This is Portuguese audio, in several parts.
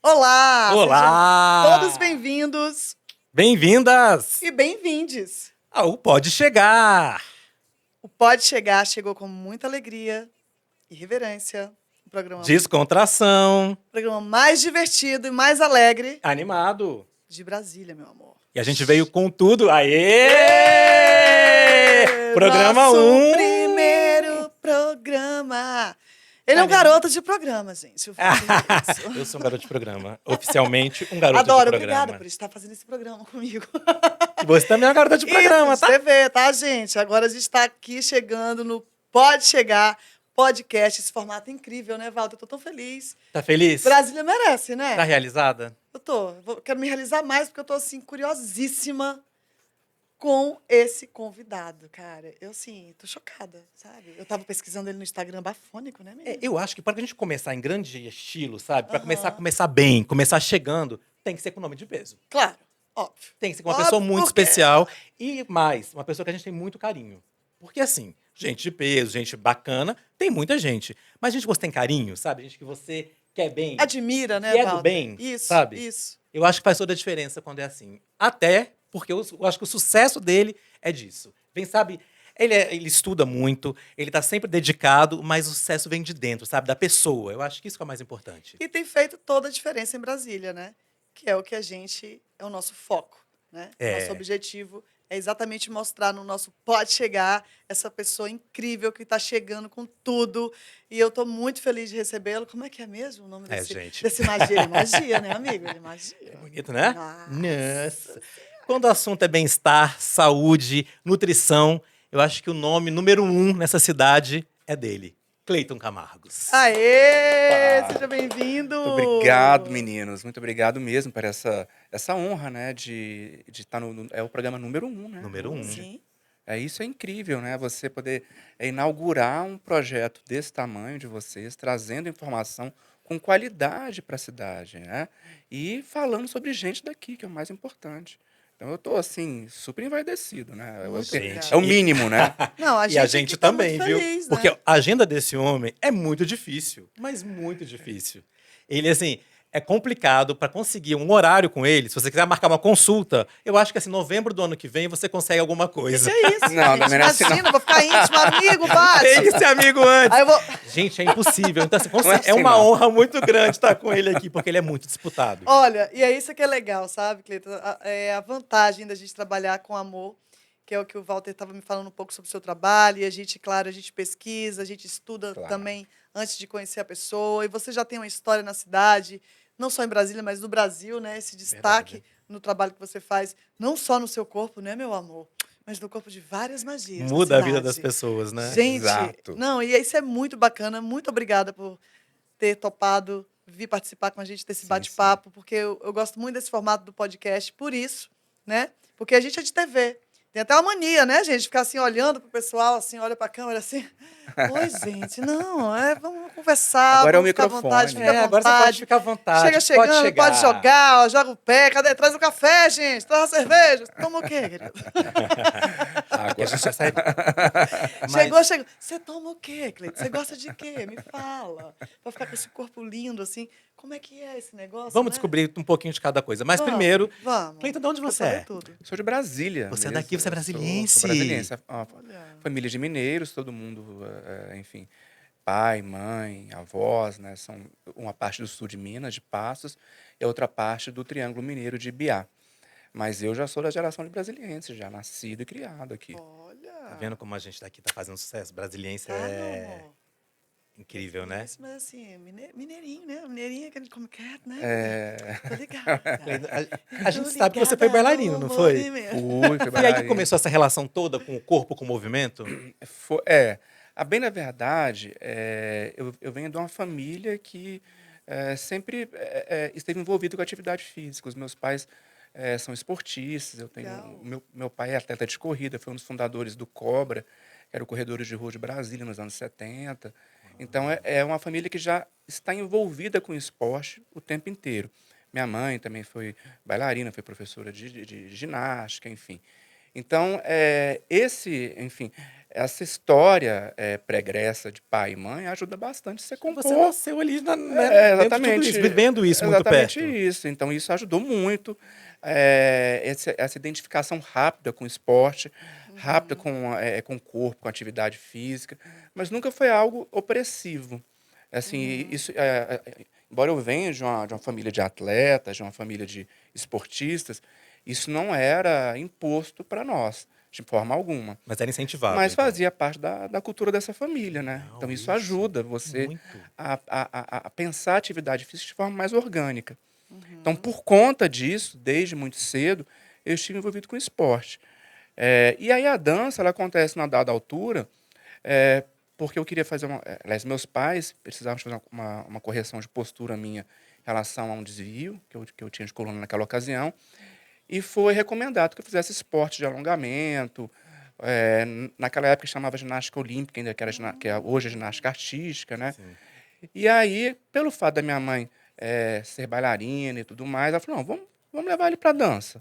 Olá! Olá! Sejam todos bem-vindos Bem-vindas e bem-vindes. ao Pode Chegar. O Pode Chegar chegou com muita alegria e reverência. Descontração, O programa mais divertido e mais alegre animado. de Brasília, meu amor. E a gente veio com tudo. Aê! Programa Nosso 1. primeiro programa. Ele é um garoto de programa, gente. Eu falo isso. Eu sou um garoto de programa. Oficialmente, um garoto Adoro, de programa. obrigada por estar fazendo esse programa comigo. E você também é uma garota de programa, Isso, tá? de TV, tá, gente? Agora a gente está aqui chegando no Pode Chegar podcast, esse formato incrível, né, Walter? Eu tô tão feliz. Tá feliz? Brasília merece, né? Tá realizada? Eu tô. Quero me realizar mais, porque eu tô, assim, curiosíssima com esse convidado, cara. Eu, assim, tô chocada, sabe? Eu tava pesquisando ele no Instagram, bafônico, né, menina? Eu acho que para a gente começar em grande estilo, sabe? Para Aham. começar bem, começar chegando, tem que ser com nome de peso. Claro, óbvio. Tem que ser uma pessoa muito Por quê? especial e mais, uma pessoa que a gente tem muito carinho. Porque assim, gente de peso, gente bacana, tem muita gente. Mas gente que você tem carinho, sabe? Gente que você quer bem, Admira, né, que é do Walter? bem, Isso, sabe? isso. Eu acho que faz toda a diferença quando é assim. Até porque eu acho que o sucesso dele é disso. Vem, sabe? Ele estuda muito, ele tá sempre dedicado, mas o sucesso vem de dentro, sabe? Da pessoa. Eu acho que isso que é o mais importante. E tem feito toda a diferença em Brasília, né? Que é o que a gente, é o nosso foco, né? É. Nosso objetivo é exatamente mostrar no nosso Pode Chegar essa pessoa incrível que está chegando com tudo. E eu estou muito feliz de recebê-lo. Como é que é mesmo o nome Gente. desse magia? Ele é magia, né, amigo? Ele é magia. É bonito, né? Nossa. Quando o assunto é bem-estar, saúde, nutrição, eu acho que o nome número 1 nessa cidade é dele. Cleiton Camargos. Aê! Opa! Seja bem-vindo! Muito obrigado, meninos. Muito obrigado mesmo por essa honra, né? De estar é o programa número 1, né? Número 1. Sim. Isso é incrível, né? Você poder inaugurar um projeto desse tamanho de vocês, trazendo informação com qualidade para a cidade, né? E falando sobre gente daqui, que é o mais importante. Então eu tô assim, super envaidecido, né? Muito Gente, É o mínimo, né? Não, E a gente aqui tá também, muito viu? feliz, Porque né? a agenda desse homem é muito difícil, mas muito difícil. Ele, assim, é complicado para conseguir um horário com ele. Se você quiser marcar uma consulta, eu acho que, assim, novembro do ano que vem você consegue alguma coisa. Que é isso, Não, gente? também não é assim, não. Imagina, vou ficar íntimo, amigo, bate. Tem que ser amigo antes. Aí eu vou... Gente, é impossível. Então, assim, Não é assim, uma não. honra muito grande estar com ele aqui, porque ele é muito disputado. Olha, e é isso que é legal, sabe, Cleiton? É a vantagem da gente trabalhar com amor, que é o que o Walter estava me falando um pouco sobre o seu trabalho, e a gente, claro, a gente pesquisa, a gente estuda Claro. também antes de conhecer a pessoa, e você já tem uma história na cidade, não só em Brasília, mas no Brasil, né? Esse destaque Verdade. no trabalho que você faz, não só no seu corpo, né, meu amor, mas no corpo de várias magias da Muda a vida das cidade. pessoas, né? Gente, Exato. não, e isso é muito bacana. Muito obrigada por ter topado vir participar com a gente desse Sim, bate-papo, porque eu gosto muito desse formato do podcast, por isso, né? Porque a gente é de TV. Tem até uma mania, né, gente? Ficar assim, olhando pro pessoal, assim, olha pra câmera, assim. Oi, gente, não, vamos conversar, Agora é o vamos ficar à vontade, microfone. fica à Agora você pode vontade. ficar à vontade. Chega chegando, pode chegar. jogar, ó, joga o pé, cadê? Traz o café, gente, traz a cerveja. Toma o quê, querido? Aqui a gente já sai. Chegou. Você toma o quê, Cleiton? Você gosta de quê? Me fala. Pra ficar com esse corpo lindo, assim. Como é que é esse negócio, Vamos né? descobrir um pouquinho de cada coisa. Mas Vamos, primeiro, vamos. Cleiton, de onde Quero você saber é? tudo. Sou de Brasília. Você é mesmo. daqui, você é brasiliense. Sou brasiliense. Uma Olha. família de mineiros, todo mundo, enfim, pai, mãe, avós, né? São uma parte do sul de Minas, de Passos, e a outra parte do Triângulo Mineiro de Ibiá. Mas eu já sou da geração de brasiliense, já nascido e criado aqui. Olha. Tá vendo como a gente daqui tá fazendo sucesso? Brasiliense Tá, meu é amor. incrível, né? Mas assim, mineirinho, né? Mineirinho, aquele como quieto, né? É... Tô ligada. A gente sabe que você foi bailarino, não foi? Fui Foi aí que bailarino. começou essa relação toda com o corpo, com o movimento? Bem na verdade, eu venho de uma família que sempre esteve envolvida com atividade física. Os meus pais são esportistas. Legal. Meu pai é atleta de corrida, foi um dos fundadores do Cobra, que era o Corredores de Rua de Brasília, nos anos 70. Então, é uma família que já está envolvida com o esporte o tempo inteiro. Minha mãe também foi bailarina, foi professora de ginástica, enfim. Então, enfim, essa história pregressa de pai e mãe ajuda bastante você compor. Você nasceu ali, né, dentro de tudo isso, vivendo isso muito Exatamente perto. isso. Então, isso ajudou muito. Essa identificação rápida com o esporte, rápida com o corpo, com a atividade física, mas nunca foi algo opressivo. Assim, isso, embora eu venha de uma família de atletas, de uma família de esportistas, isso não era imposto para nós, de forma alguma. Mas era incentivado, Mas então. fazia parte da cultura dessa família, né? Não, Então isso isso, ajuda você muito. a pensar a atividade física de forma mais orgânica. Então, por conta disso, desde muito cedo, eu estive envolvido com esporte. E aí a dança, ela acontece numa dada altura, porque eu queria fazer aliás, meus pais precisavam fazer uma correção de postura minha em relação a um desvio que eu tinha de coluna naquela ocasião, e foi recomendado que eu fizesse esporte de alongamento. Naquela época chamava ginástica olímpica, ainda que hoje é ginástica artística, né? Sim. E aí, pelo fato da minha mãe ser bailarina e tudo mais, ela falou, não, vamos levar ele para dança.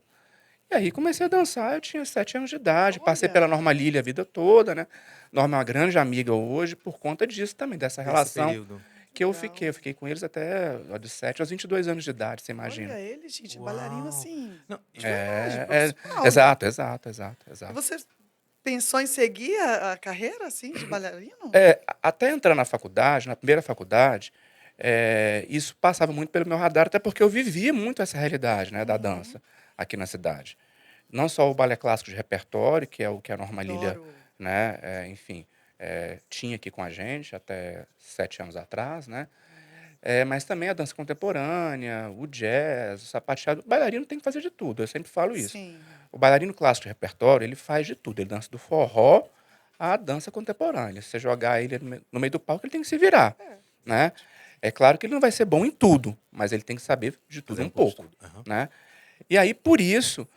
E aí comecei a dançar, eu tinha 7 anos de idade, passei Olha. pela Norma Lília a vida toda, né? Norma é uma grande amiga hoje, por conta disso também, dessa Desse relação período. que eu Legal. fiquei. Eu fiquei com eles até de 7 aos 22 anos de idade, você imagina. Olha ele, gente, bailarino Uau. assim, Não, de verdade, É, profissional. exato. E você pensou em seguir a carreira, assim, de bailarino? Até entrar na faculdade, na primeira faculdade, isso passava muito pelo meu radar, até porque eu vivia muito essa realidade, né, da dança aqui na cidade. Não só o balé clássico de repertório, que é o que a Norma Lília, Adoro. né, enfim, tinha aqui com a gente até 7 anos atrás, né? Mas também a dança contemporânea, o jazz, o sapateado. O bailarino tem que fazer de tudo, eu sempre falo isso. Sim. O bailarino clássico de repertório, ele faz de tudo. Ele dança do forró à dança contemporânea. Se você jogar ele no meio do palco, ele tem que se virar, né? É claro que ele não vai ser bom em tudo, mas ele tem que saber de tudo fazer um pouco de pouco, tudo. Aham. né? E aí, por isso,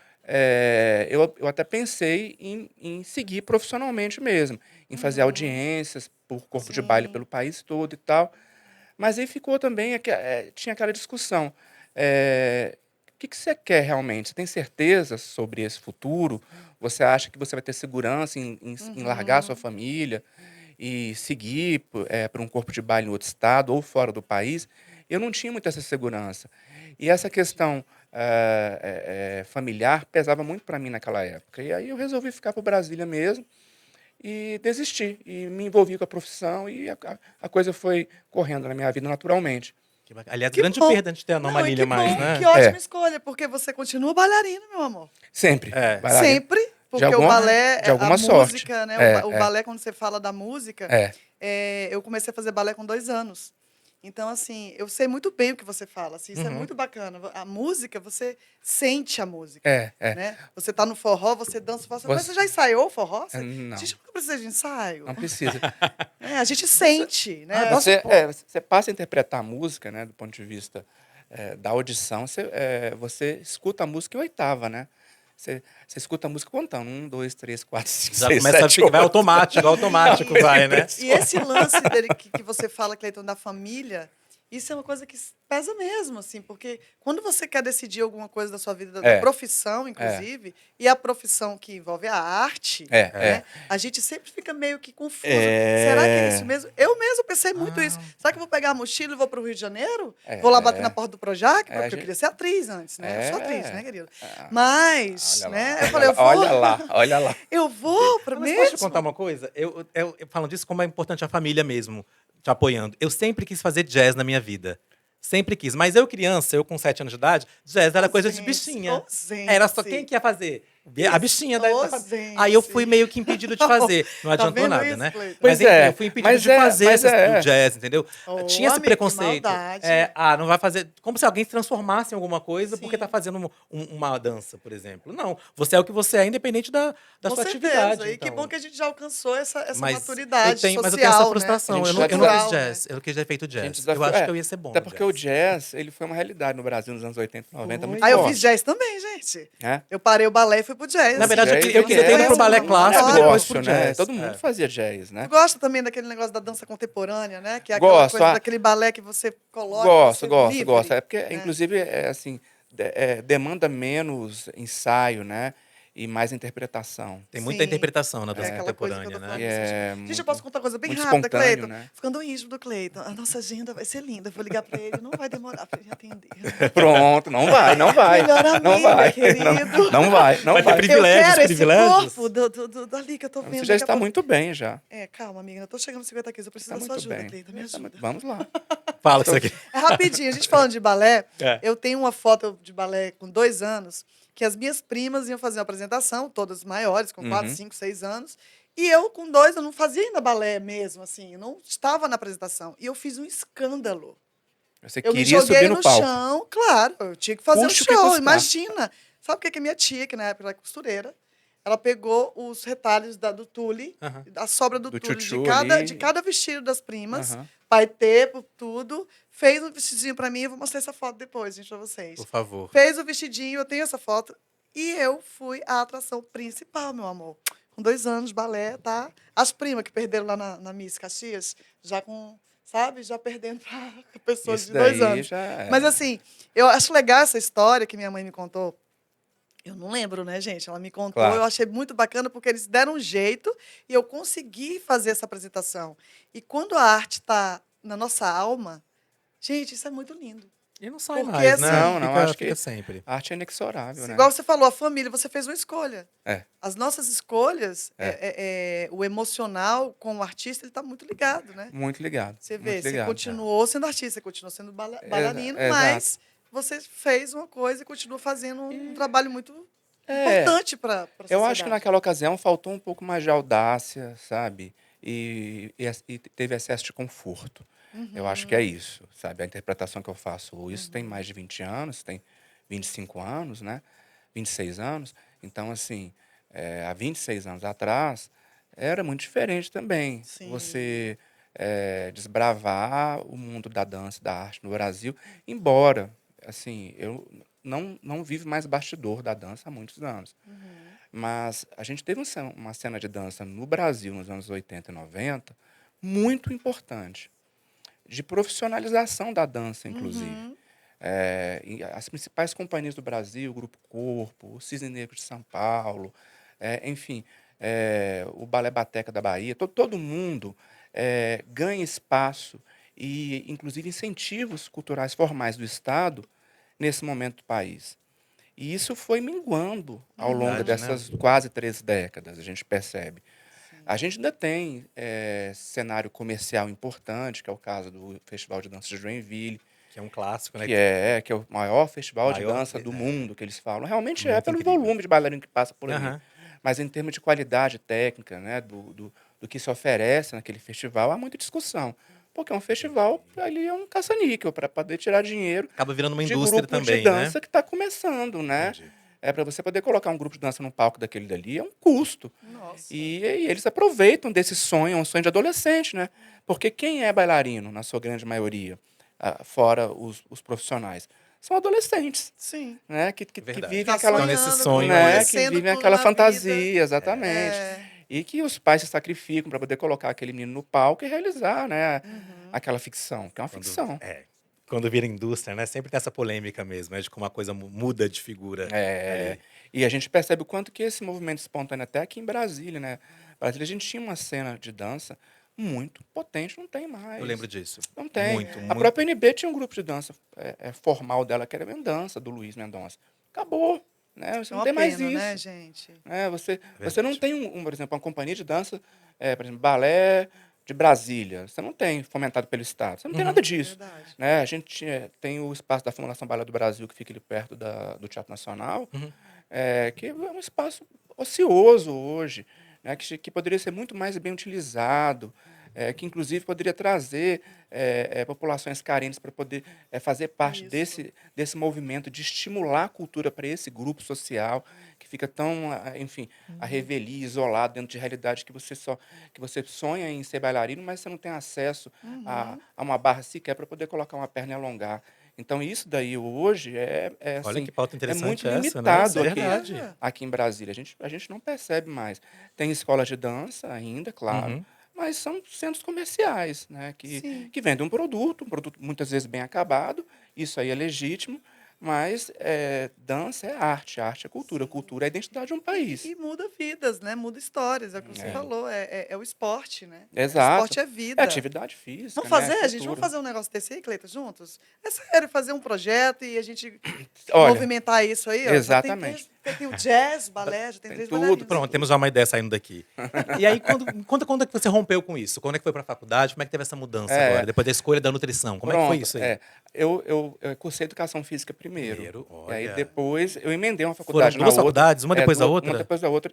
eu até pensei em seguir profissionalmente mesmo, em fazer audiências por corpo de baile Sim. pelo país todo e tal. Mas aí ficou também, tinha aquela discussão. O que você quer realmente? Você tem certeza sobre esse futuro? Você acha que você vai ter segurança em largar a sua família e seguir para um corpo de baile em outro estado ou fora do país? Eu não tinha muito essa segurança. E essa questão familiar pesava muito para mim naquela época. E aí eu resolvi ficar para Brasília mesmo e desisti. E me envolvi com a profissão e a coisa foi correndo na minha vida naturalmente. Aliás, Que grande bom. perda de ter a Norma Não, e Lília que mais, bom, né? que ótima escolha, porque você continua bailarino, meu amor. Sempre. É. Bailarina. Sempre, porque o balé, De a alguma sorte. música, né? É, O é. balé, quando você fala da música, É. eu comecei a fazer balé com 2 anos. Então, assim, eu sei muito bem o que você fala. Assim, isso é muito bacana. A música, você sente a música. É. Né? Você tá no forró, você dança, mas Você- você já ensaiou forró? Não. A gente nunca precisa de ensaio. Não precisa. A gente sente, né? Você passa a interpretar a música, né, do ponto de vista da audição, você escuta a música em oitava, né? Você escuta a música contando. 1, 2, 3, 4, 5, Já 6, começa a 7, ficar, vai 8. automático, vai, né? E esse lance dele que você fala, Cleiton, da família, isso é uma coisa que pesa mesmo, assim, porque quando você quer decidir alguma coisa da sua vida, da profissão, inclusive, e a profissão que envolve a arte, né? A gente sempre fica meio que confuso. Será que é isso mesmo? Eu mesmo pensei muito isso. Será que eu vou pegar a mochila e vou para o Rio de Janeiro? Vou lá bater na porta do Projac? Porque eu queria ser atriz antes, né? Eu sou atriz, né, querida? Mas, Olha né? lá, Eu falei, eu vou... olha lá. Eu vou para Mas posso te mesmo? contar uma coisa? Eu falando disso, como é importante a família mesmo te apoiando. Eu sempre quis fazer jazz na minha vida. Sempre quis. Mas eu, criança, eu com 7 anos de idade, jazz era coisa de bichinha. Era só quem que ia fazer? A bichinha da família. Aí eu fui meio que impedido de fazer. Não adiantou vendo nada, isso, né? Cleiton? Pois Mas enfim, é, eu fui impedido mas de fazer mas do jazz, entendeu? Ô, Tinha esse amigo, que preconceito. maldade. Não vai fazer. Como se alguém se transformasse em alguma coisa porque Sim. tá fazendo uma dança, por exemplo. Não. Você é o que você é, independente da Com sua certeza. atividade. E que então. bom que a gente já alcançou essa Mas maturidade social, mas eu tenho essa né? frustração. A Eu gente nunca Cultural, fiz né? jazz. Eu quis ter feito A gente jazz. Eu desafiou- acho que eu ia ser bom. Até no porque o jazz, ele foi uma realidade no Brasil nos anos 80 e 90, muito Aí eu forte. fiz jazz também, gente. Né? Eu parei o balé e fui pro jazz. Na verdade, Jazz eu quis ter ido pro balé clássico, Adoro. depois pro negócio, né? jazz. Todo mundo fazia jazz, né? Tu gosta também daquele negócio da dança contemporânea, né? Que é aquela Gosto, coisa daquele balé que você coloca. você livre, Gosto. É porque, né? inclusive, assim, demanda menos ensaio, né? e mais interpretação. Tem muita Sim. interpretação na É dança aquela coisa que eu contemporânea, tô né? falando. E é Gente, eu posso contar uma coisa bem muito rápida, espontâneo, Cleiton? né? Ficando íntimo do Cleiton. A nossa agenda vai ser linda. Vou ligar pra ele, não vai demorar pra ele atender. Pronto, não vai, não vai. Melhor Não amiga, vai. querido. Não vai, não Vai ter vai. privilégio. Eu quero esse privilégios? corpo dali que eu tô vendo. Você já daqui a está pouco. muito bem, já. Calma, amiga. Eu tô chegando nos 50 quilos. Eu preciso Está da sua muito ajuda, bem. Cleiton. Me ajuda. Vamos lá. Fala isso aqui. É rapidinho. A gente falando de balé, É. eu tenho uma foto de balé com 2 anos, que as minhas primas iam fazer uma apresentação, todas maiores, com 4, Uhum. 5, 6 anos. E eu, com 2, eu não fazia ainda balé mesmo, assim. Eu não estava na apresentação. E eu fiz um escândalo. Você Eu me queria joguei subir no no palco. chão, claro. Eu tinha que fazer Custe um o que show, custar. imagina. Sabe o que que minha tia, que na época era costureira, ela pegou os retalhos do tule, Aham. a sobra do Do tule tchutchu de ali. cada vestido das primas, Aham. paetê, tudo, fez um vestidinho pra mim, eu vou mostrar essa foto depois, gente, pra vocês. Por favor. Fez o vestidinho, eu tenho essa foto, e eu fui a atração principal, meu amor. Com 2 anos, balé, tá? As primas que perderam lá na Miss Caxias, já com, sabe, já perdendo pra pessoas Isso de 2 daí anos. já é. Mas assim, eu acho legal essa história que minha mãe me contou. Eu não lembro, né, gente? Ela me contou, Claro. eu achei muito bacana porque eles deram um jeito e eu consegui fazer essa apresentação. E quando a arte está na nossa alma, gente, isso é muito lindo. E não sai Porque, mais, né? assim, Não, Fica, acho fica que sempre. a arte é inexorável, né? Igual você falou, a família, você fez uma escolha. É. As nossas escolhas, É. o emocional com o artista, ele está muito ligado, né? Muito ligado. Você vê, Muito você ligado. continuou sendo artista, você continuou sendo bailarino, Exato. mas você fez uma coisa e continua fazendo um trabalho muito É. importante para a sociedade. Eu acho que naquela ocasião faltou um pouco mais de audácia, sabe? E teve excesso de conforto. Eu acho que é isso, sabe? A interpretação que eu faço, isso tem mais de 20 anos, tem 25 anos, né? 26 anos. Então, assim, há 26 anos atrás, era muito diferente também. Sim. Você desbravar o mundo da dança, da arte no Brasil, embora, assim, eu não vivo mais bastidor da dança há muitos anos. Mas a gente teve uma cena de dança no Brasil nos anos 80 e 90 muito importante, de profissionalização da dança, inclusive. E as principais companhias do Brasil, o Grupo Corpo, o Cisne Negro de São Paulo, enfim, o Balé Bateca da Bahia, todo mundo ganha espaço e, inclusive, incentivos culturais formais do Estado nesse momento do país. E isso foi minguando ao longo Verdade, né? dessas quase 3 décadas, a gente percebe. A gente ainda tem cenário comercial importante, que é o caso do Festival de Dança de Joinville, Que é um clássico, né? que é o maior festival de Maior dança do é. mundo, que eles falam. Realmente Muito pelo incrível. volume de bailarino que passa por ali. Aham. Mas em termos de qualidade técnica, né, do que se oferece naquele festival, há muita discussão. Porque um festival, ali é um caça-níquel para poder tirar dinheiro Acaba virando uma de indústria grupo também, de né? dança que está começando, né? Entendi. Para você poder colocar um grupo de dança num palco daquele dali, é um custo. Nossa. E eles aproveitam desse sonho, um sonho de adolescente, né? Porque quem é bailarino, na sua grande maioria, fora os profissionais, são adolescentes, Sim. né? Que Verdade. vivem Tá aquela, Então, nesse sonhando, sonho né? aí. Que conhecendo vivem tudo aquela na fantasia, vida. exatamente. E que os pais se sacrificam para poder colocar aquele menino no palco e realizar, né? Aquela ficção, que é uma ficção. Quando vira indústria, né? Sempre tem essa polêmica mesmo, né? De como a coisa muda de figura ali. E a gente percebe o quanto que esse movimento espontâneo, até aqui em Brasília, né? Brasília, a gente tinha uma cena de dança muito potente, não tem mais. Eu lembro disso. Não tem. Muito, A muito. própria NB tinha um grupo de dança formal dela, que era Mendonça, do Luiz Mendonça. Acabou. Né? Você É não uma tem mais pena, isso. né, gente? Você não Verdade. tem, por exemplo, uma companhia de dança, por exemplo, balé de Brasília. Você não tem fomentado pelo Estado. Você não tem nada disso. Verdade. Né? A gente tem o espaço da Fundação Balé do Brasil, que fica ali perto do Teatro Nacional, que é um espaço ocioso hoje, né? Que poderia ser muito mais bem utilizado, que inclusive poderia trazer populações carentes para poder fazer parte Isso. desse movimento de estimular a cultura para esse grupo social que fica tão, enfim, a revelia, isolado dentro de realidade que você sonha em ser bailarino, mas você não tem acesso a uma barra sequer para poder colocar uma perna e alongar. Então, isso daí hoje Olha assim, que pauta muito interessante essa, né? limitado É verdade. aqui em Brasília. A gente não percebe mais. Tem escolas de dança ainda, claro, Uhum. mas são centros comerciais, né? Sim. Que vendem um produto muitas vezes bem acabado, isso aí é legítimo, Mas dança é arte é cultura, cultura é a identidade de um país. E muda vidas, né? Muda histórias, é o que você É. falou, é o esporte, né? O Exato. esporte é É vida. atividade física, Vamos né? fazer, É gente? Vamos cultura. fazer um negócio desse aí, Cleita, juntos? É sério, fazer um projeto e a gente Olha, movimentar isso aí, ó. Já tem exatamente. tem o jazz, o balé, já tem Tem 3 tudo, bailarinos. Pronto, temos já uma ideia saindo daqui. E aí, quando é que você rompeu com isso? Quando é que foi pra faculdade? Como é que teve essa mudança É, agora? Depois da escolha da nutrição, como é que foi pronto. isso aí? Eu cursei educação física primeiro. Primeiro, E aí olha. depois eu emendei uma Foram faculdade na duas outra. faculdades, uma depois da Uma outra? depois da outra,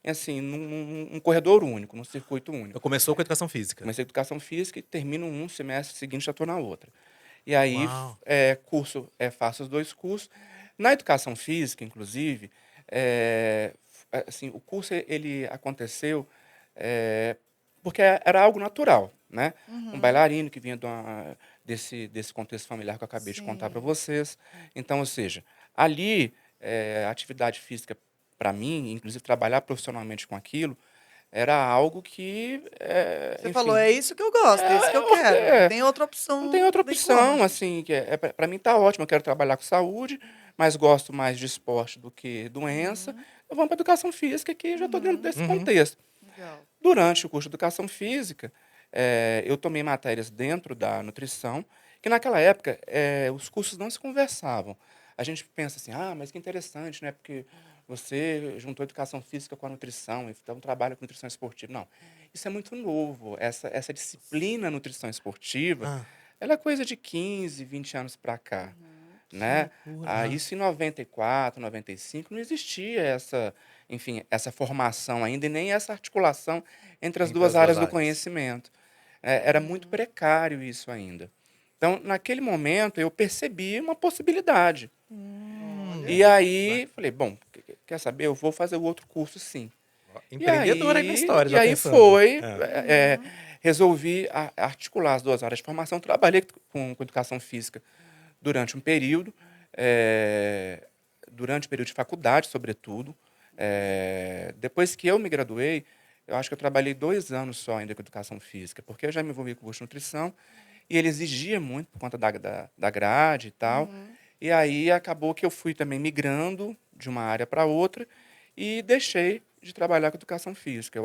assim, num corredor único, num circuito Então único. começou com educação física. Comecei educação física e termino um semestre seguinte já estou na outra. E aí, Uau. faço os dois cursos. Na educação física, inclusive, assim, o curso ele aconteceu porque era algo natural, né? Um bailarino que vinha desse contexto familiar que eu acabei de contar para Sim. vocês. Então, ou seja, ali, a atividade física, para mim, inclusive trabalhar profissionalmente com aquilo, era algo que, Você enfim, falou, é isso que eu gosto, é isso que eu quero. Não tem outra não tem opção, outra não tem como, opção, gente. assim, que para mim tá ótimo, eu quero trabalhar com saúde, mas gosto mais de esporte do que doença. Eu vou para educação física, que já estou dentro desse Uhum. contexto. Legal. Durante o curso de educação física, eu tomei matérias dentro da nutrição, que naquela época os cursos não se conversavam. A gente pensa assim, mas que interessante, né? Porque você juntou educação física com a nutrição, então trabalha com nutrição esportiva. Não, isso é muito novo. Essa disciplina nutrição esportiva, Ah, ela é coisa de 15, 20 anos para cá, que né? loucura. Ah. Isso em 94, 95, não existia essa formação ainda e nem essa articulação entre as Entre duas as duas áreas do áreas. conhecimento. Era muito precário isso ainda. Então, naquele momento, eu percebi uma possibilidade. Olha. E aí, falei, bom, quer saber? Eu vou fazer o outro curso, sim. E Empreendedora aí na aí, história, e já aí pensando. foi, É. resolvi articular as duas áreas de formação. Trabalhei com educação física durante um período, durante o período de faculdade, sobretudo. Depois que eu me graduei, eu acho que eu trabalhei 2 anos só ainda com educação física, porque eu já me envolvi com o curso de nutrição e ele exigia muito por conta da grade e tal. E aí acabou que eu fui também migrando de uma área para outra e deixei de trabalhar com educação física.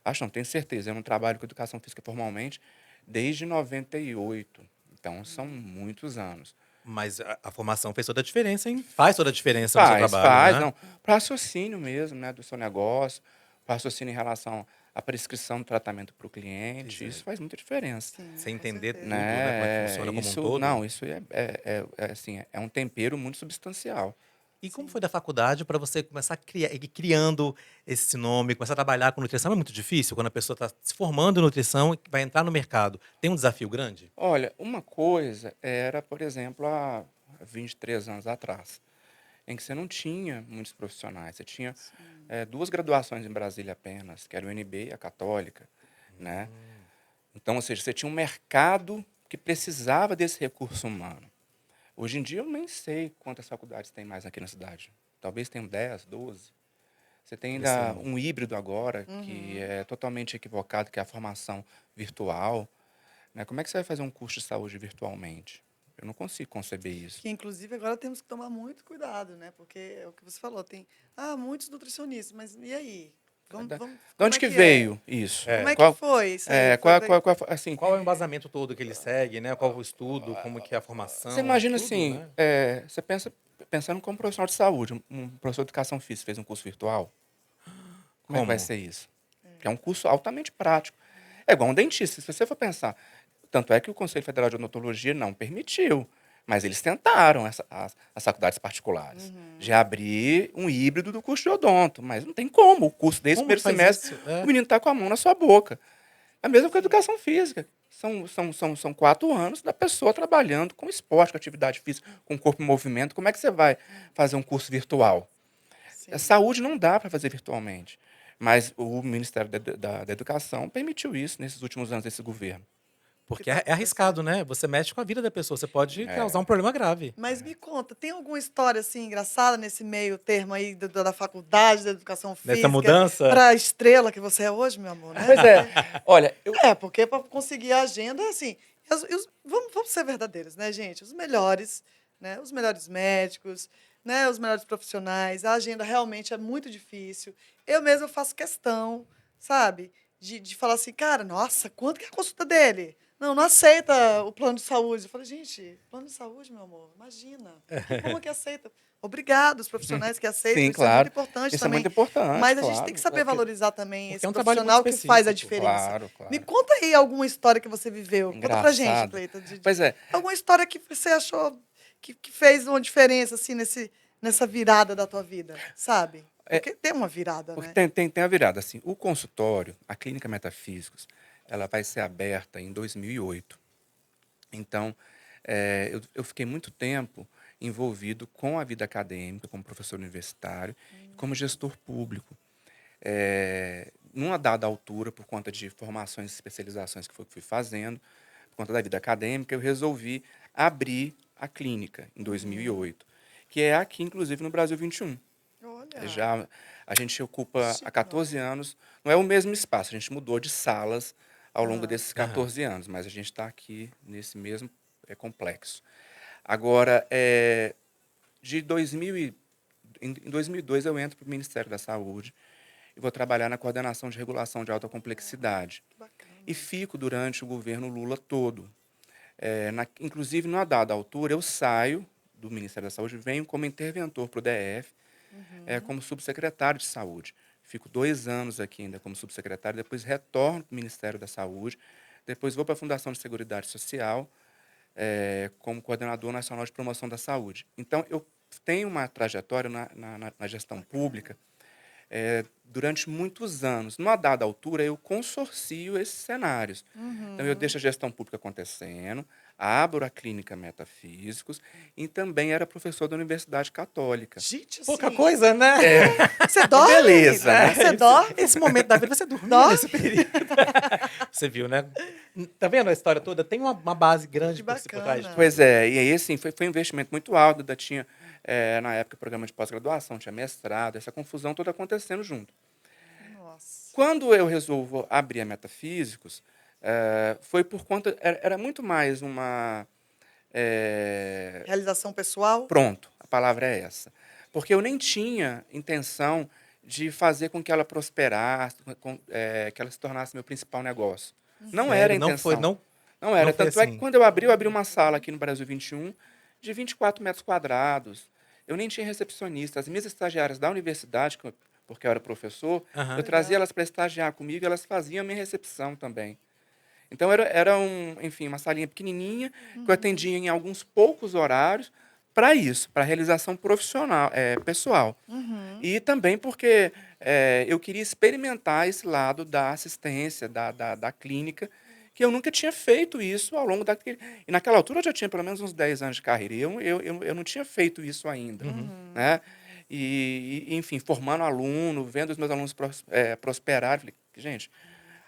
Acho não, tenho certeza, eu não trabalho com educação física formalmente desde 98. Então são muitos anos. Mas a formação fez toda a diferença, hein? Faz toda a diferença no seu Faz, trabalho, faz, né? não. Para raciocínio mesmo, né, do seu negócio, para raciocínio em relação à prescrição do tratamento para o cliente, Pois é. isso faz muita diferença. Sim, Você com entender certeza. tudo, né? Como é que funciona como um todo. Isso assim, é um tempero muito substancial. E como Sim. foi da faculdade para você começar a criar, ir criando esse nome, começar a trabalhar com nutrição? É muito difícil quando a pessoa está se formando em nutrição e vai entrar no mercado. Tem um desafio grande? Olha, uma coisa era, por exemplo, há 23 anos atrás, em que você não tinha muitos profissionais. Você tinha 2 graduações em Brasília apenas, que era o UNB e a Católica, né? Então, ou seja, você tinha um mercado que precisava desse recurso humano. Hoje em dia, eu nem sei quantas faculdades tem mais aqui na cidade. Talvez tenham 10, 12. Você tem ainda Cresceu. um híbrido agora, que é totalmente equivocado, que é a formação virtual, né? Como é que você vai fazer um curso de saúde virtualmente? Eu não consigo conceber isso. Que, inclusive, agora temos que tomar muito cuidado, né? Porque é o que você falou, tem muitos nutricionistas, mas e aí? Vamos, Da, vamos, de como onde é que que é? veio isso? Como é que Qual, foi isso aí? é, Foi qual, bem... qual, qual, assim, Qual é o embasamento todo que ele segue, né? Qual o estudo, como que é a você formação, imagina tudo, assim, né? você pensando como profissional de saúde, um professor de educação física fez um curso virtual, como é que vai Como? ser isso? Que é um curso altamente prático. É igual um dentista, se você for pensar. Tanto é que o Conselho Federal de Odontologia não permitiu, mas eles tentaram as faculdades particulares de abrir um híbrido do curso de odonto, mas não tem como. O curso desde o Como que primeiro faz semestre, isso? o É. menino está com a mão na sua boca. É a mesma com a educação física. São 4 anos da pessoa trabalhando com esporte, com atividade física, com o corpo em movimento. Como é que você vai fazer um curso virtual? A Sim. saúde não dá para fazer virtualmente. Mas o Ministério da Educação permitiu isso nesses últimos anos desse governo. O que Porque está é arriscado, acontecendo? né? Você mexe com a vida da pessoa, você pode causar É, um problema grave. Mas me conta, tem alguma história assim engraçada nesse meio termo aí da faculdade, da educação Nessa física, mudança, para a estrela que você é hoje, meu amor, né? pois é. Porque, Olha, porque para conseguir a agenda, assim, vamos ser verdadeiros, né, gente? Os melhores né? Os melhores médicos, né? Os melhores profissionais. A agenda realmente é muito difícil. Eu mesma faço questão, sabe? De falar assim, cara, nossa, quanto que é a consulta dele? Não aceita o plano de saúde. Eu falei, gente, plano de saúde, meu amor, imagina. Como que aceita? Obrigado, os profissionais que aceitam, Sim, isso é muito claro. importante Isso é muito também. importante, Mas a gente tem que claro. saber valorizar também Porque esse é um trabalho muito profissional que faz a específico. diferença. Claro, Me claro. conta aí alguma história que você viveu. Conta pra gente, Engraçado. Cleita. Pois é, Alguma história que você achou que fez uma diferença, assim, nessa virada da tua vida, sabe? é Porque tem uma virada, porque né? tem a virada, assim, o consultório, a clínica Metafísicos, ela vai ser aberta em 2008. Então, eu fiquei muito tempo envolvido com a vida acadêmica, como professor universitário e como gestor público. Numa dada altura, por conta de formações e especializações que fui fazendo, por conta da vida acadêmica, eu resolvi abrir a clínica em 2008, que é aqui, inclusive, no Brasil 21. Olha, Já a gente ocupa há chique 14 nome. anos, não é o mesmo espaço, a gente mudou de salas ao longo Aham. desses Aham. 14 anos, mas a gente está aqui nesse mesmo complexo. Agora, de 2000 em 2002 eu entro para o Ministério da Saúde e vou trabalhar na coordenação de regulação de alta complexidade. Que bacana. E fico durante o governo Lula todo. Inclusive, numa dada altura, eu saio do Ministério da Saúde, venho como interventor para o DF, como subsecretário de Saúde. Fico 2 anos aqui ainda como subsecretário, depois retorno para o Ministério da Saúde, depois vou para a Fundação de Seguridade Social, como coordenador nacional de promoção da saúde. Então, eu tenho uma trajetória na gestão pública durante muitos anos. Numa dada altura, eu consorcio esses cenários. Então, eu deixo a gestão pública acontecendo, abro a clínica Metafísicos e também era professor da Universidade Católica. Gente, Pouca assim, coisa, né? você dorme? beleza, né? Você dorme? Esse momento da vida você dormia Dorme? nesse período. Você viu, né? Tá vendo a história toda? Tem uma base grande Que por trás de bacana. Pois tudo. é, e aí, assim, foi um investimento muito alto, ainda tinha, na época, programa de pós-graduação, tinha mestrado, essa confusão toda acontecendo junto. Nossa. Quando eu resolvo abrir a Metafísicos, foi por conta, era muito mais uma... Realização pessoal? pronto, a palavra é essa. Porque eu nem tinha intenção de fazer com que ela prosperasse, que ela se tornasse meu principal negócio. Não era a Sério, não foi, intenção. não, Não não era. foi Tanto é que assim. quando eu abri uma sala aqui no Brasil 21 de 24 metros quadrados. Eu nem tinha recepcionista. As minhas estagiárias da universidade, porque eu era professor, eu Aham. trazia Legal. elas para estagiar comigo e elas faziam a minha recepção também. Então, enfim, uma salinha pequenininha, que eu atendia em alguns poucos horários para isso, para realização profissional, pessoal. E também porque eu queria experimentar esse lado da assistência, da clínica, que eu nunca tinha feito isso ao longo daquele... E naquela altura eu já tinha pelo menos uns 10 anos de carreira, e eu não tinha feito isso ainda. Uhum. Né? Enfim, formando aluno, vendo os meus alunos prosperarem, falei, gente,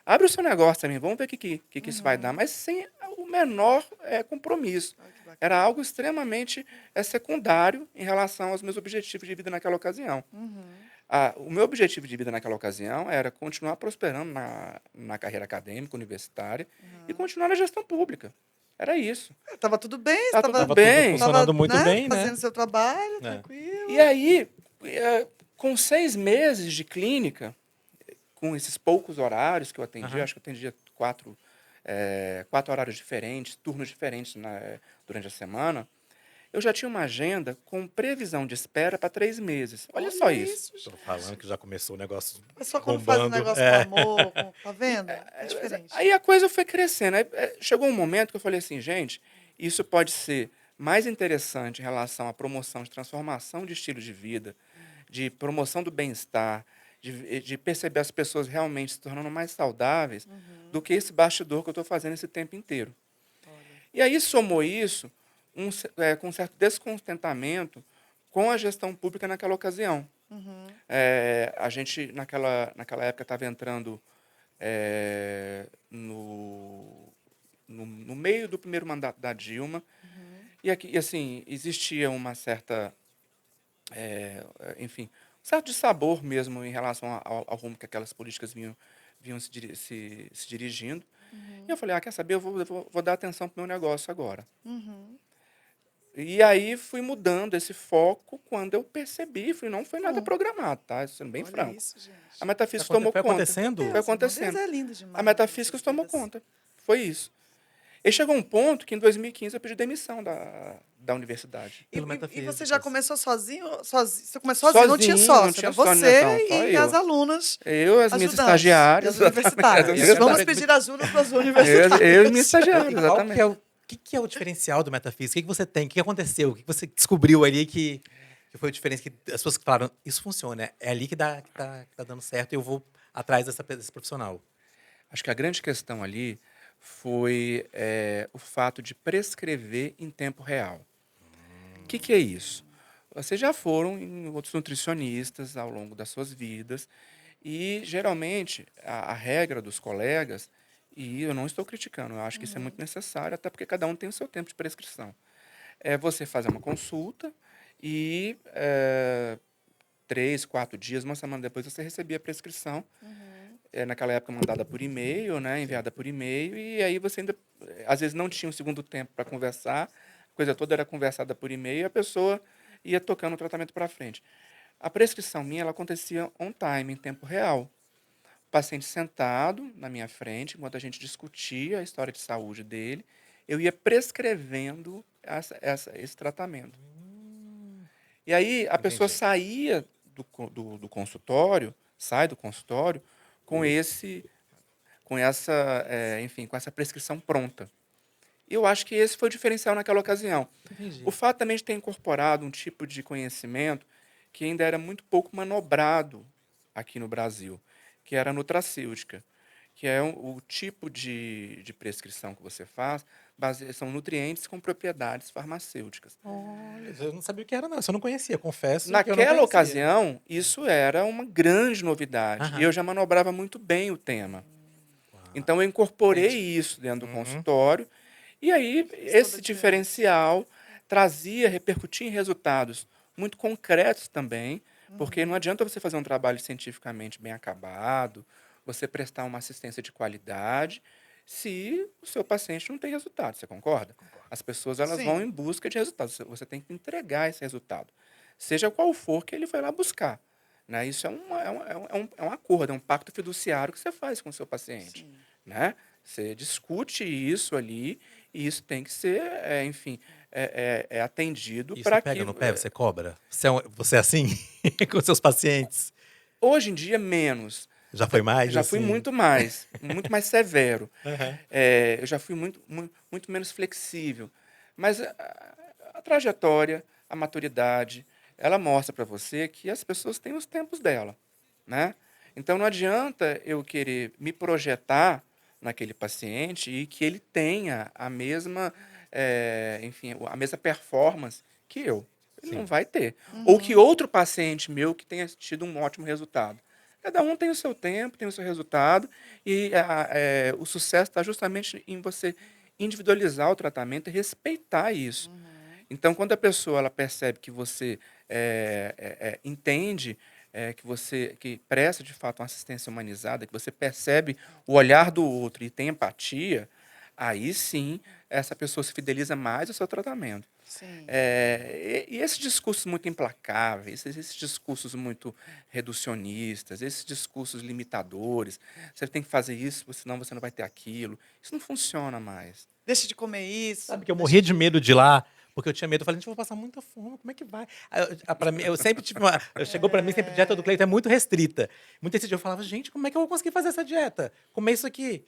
abre o seu negócio também, vamos ver o que isso vai dar, mas sem o menor compromisso. Olha que Era bacana. algo extremamente secundário em relação aos meus objetivos de vida naquela ocasião. O meu objetivo de vida naquela ocasião era continuar prosperando na carreira acadêmica, universitária, e continuar na gestão pública. Era isso. Tava tudo bem, você Tá tudo Tava tudo bem. funcionando muito né, bem, né? fazendo seu trabalho, É. tranquilo. E aí, com 6 meses de clínica, com esses poucos horários que eu atendia, Aham. acho que eu atendia 4 horários diferentes, turnos diferentes durante a semana, eu já tinha uma agenda com previsão de espera para 3 meses. Olha só isso. Tô Gente. falando que já começou o negócio É só quando faz um bombando. negócio com amor, tá vendo? É diferente. Aí a coisa foi crescendo. Aí, chegou um momento que eu falei assim, gente, isso pode ser mais interessante em relação à promoção de transformação de estilo de vida, de promoção do bem-estar, de perceber as pessoas realmente se tornando mais saudáveis, do que esse bastidor que eu estou fazendo esse tempo inteiro. Olha. E aí somou isso com um certo descontentamento com a gestão pública naquela ocasião. A gente, naquela época, estava entrando no meio do primeiro mandato da Dilma, e assim, existia uma certa, enfim, um certo dissabor mesmo em relação ao rumo que aquelas políticas vinham se dirigindo. E eu falei, quer saber, eu vou dar atenção para o meu negócio agora. E aí fui mudando esse foco quando eu percebi, não foi nada programado, tá? Sendo bem Olha franco. isso, gente. A metafísica tomou Foi conta. acontecendo? Foi Deus, irmão, acontecendo. Deus é lindo A demais. metafísica nossas tomou vidas. conta. Foi isso. E chegou um ponto que em 2015 eu pedi demissão da universidade. E, Pelo e você Metafísicas. já começou sozinho? Você começou sozinho? Não tinha Sozinho, sócio, não tinha era sócio, você não, só e eu. as alunas Eu, as minhas ajudantes. estagiárias. E as universitárias. exatamente, Eu- Vamos eu- pedir ajuda para as Eu, universitárias. eu e minhas estagiárias, E qual exatamente. que é que é o diferencial do Metafísica? O que você tem? O que aconteceu? O que você descobriu ali que foi a diferença? Que as pessoas que falaram, isso funciona, é ali que tá dando certo e eu vou atrás desse profissional. Acho que a grande questão ali foi o fato de prescrever em tempo real. O que é isso? Vocês já foram em outros nutricionistas ao longo das suas vidas e, geralmente, a regra dos colegas, e eu não estou criticando, eu acho que isso é muito necessário, até porque cada um tem o seu tempo de prescrição. É você fazer uma consulta e 3, 4 dias, uma semana depois, você recebia a prescrição. Naquela época mandada por e-mail, né, enviada por e-mail, e aí você ainda, às vezes, não tinha um segundo tempo para conversar, a coisa toda era conversada por e-mail e a pessoa ia tocando o tratamento para frente. A prescrição minha, ela acontecia on time, em tempo real. O paciente sentado na minha frente, enquanto a gente discutia a história de saúde dele, eu ia prescrevendo esse tratamento. E aí a pessoa Entendi. saía do consultório, sai do consultório com com essa prescrição pronta. Eu acho que esse foi o diferencial naquela ocasião. Entendi. O fato também de ter incorporado um tipo de conhecimento que ainda era muito pouco manobrado aqui no Brasil, que era a nutracêutica, que é o tipo de prescrição que você faz, são nutrientes com propriedades farmacêuticas. Olha, eu não sabia o que era, não. Eu só não conhecia, confesso que eu não Naquela conhecia. ocasião, isso era uma grande novidade. Aham. E eu já manobrava muito bem o tema. Então, eu incorporei Entendi. isso dentro do Uhum. consultório. E aí, toda a esse diferença. diferencial repercutia em resultados muito concretos também, porque não adianta você fazer um trabalho cientificamente bem acabado, você prestar uma assistência de qualidade, se o seu paciente não tem resultado. Você concorda? As pessoas elas Sim. vão em busca de resultados. Você tem que entregar esse resultado, seja qual for que ele foi lá buscar. Né? Isso é um acordo, é um pacto fiduciário que você faz com o seu paciente. Sim. Né? Você discute isso ali e isso tem que ser, atendido E para você pega que... no pé, você cobra? Você é assim com seus pacientes? Hoje em dia, menos. Já foi mais? Já fui assim? muito mais severo. Aham. Eu já fui muito menos flexível. Mas a trajetória, a maturidade, ela mostra para você que as pessoas têm os tempos dela, né? Então não adianta eu querer me projetar naquele paciente e que ele tenha a mesma, a mesma performance que eu. Ele não Sim. vai ter. Ou que outro paciente meu que tenha tido um ótimo resultado. Cada um tem o seu tempo, tem o seu resultado, e o sucesso está justamente em você individualizar o tratamento e respeitar isso. Então, quando a pessoa ela percebe que você entende, que presta de fato uma assistência humanizada, que você percebe o olhar do outro e tem empatia, aí sim essa pessoa se fideliza mais ao seu tratamento. Sim. E esses discursos muito implacáveis, esses discursos muito reducionistas, esses discursos limitadores, você tem que fazer isso, senão você não vai ter aquilo, isso não funciona mais. Deixa de comer isso. Sabe que eu deixa morria de medo de ir lá, porque eu tinha medo. Eu falei, gente, eu vou passar muita fome, como é que vai? Pra mim, eu sempre tive uma. Chegou pra mim sempre a dieta do Cleiton é muito restrita. Muitos dias eu falava, gente, como é que eu vou conseguir fazer essa dieta? Comer isso aqui.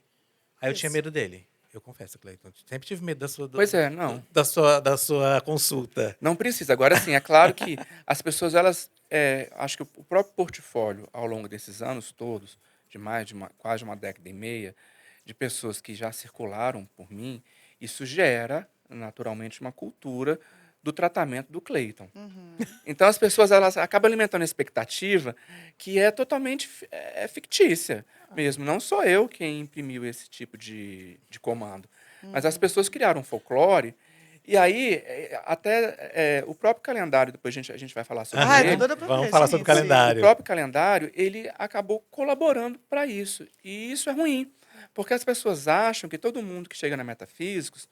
Aí eu tinha Isso. medo dele. Eu confesso, Cleiton. Sempre tive medo Pois é, não. da sua consulta. Não precisa. Agora, sim, é claro que as pessoas, elas, acho que o próprio portfólio, ao longo desses anos todos, de quase uma década e meia, de pessoas que já circularam por mim, isso gera, naturalmente, uma cultura do tratamento do Cleiton. Então, as pessoas elas acabam alimentando a expectativa que é totalmente fictícia mesmo. Não sou eu quem imprimiu esse tipo de comando. Mas as pessoas criaram um folclore. E aí, até o próprio calendário, depois a gente vai falar sobre Ah, eu tô ele. doida pra Vamos ver, falar sobre o gente. calendário. O próprio calendário, ele acabou colaborando para isso. E isso é ruim, porque as pessoas acham que todo mundo que chega na Metafísicos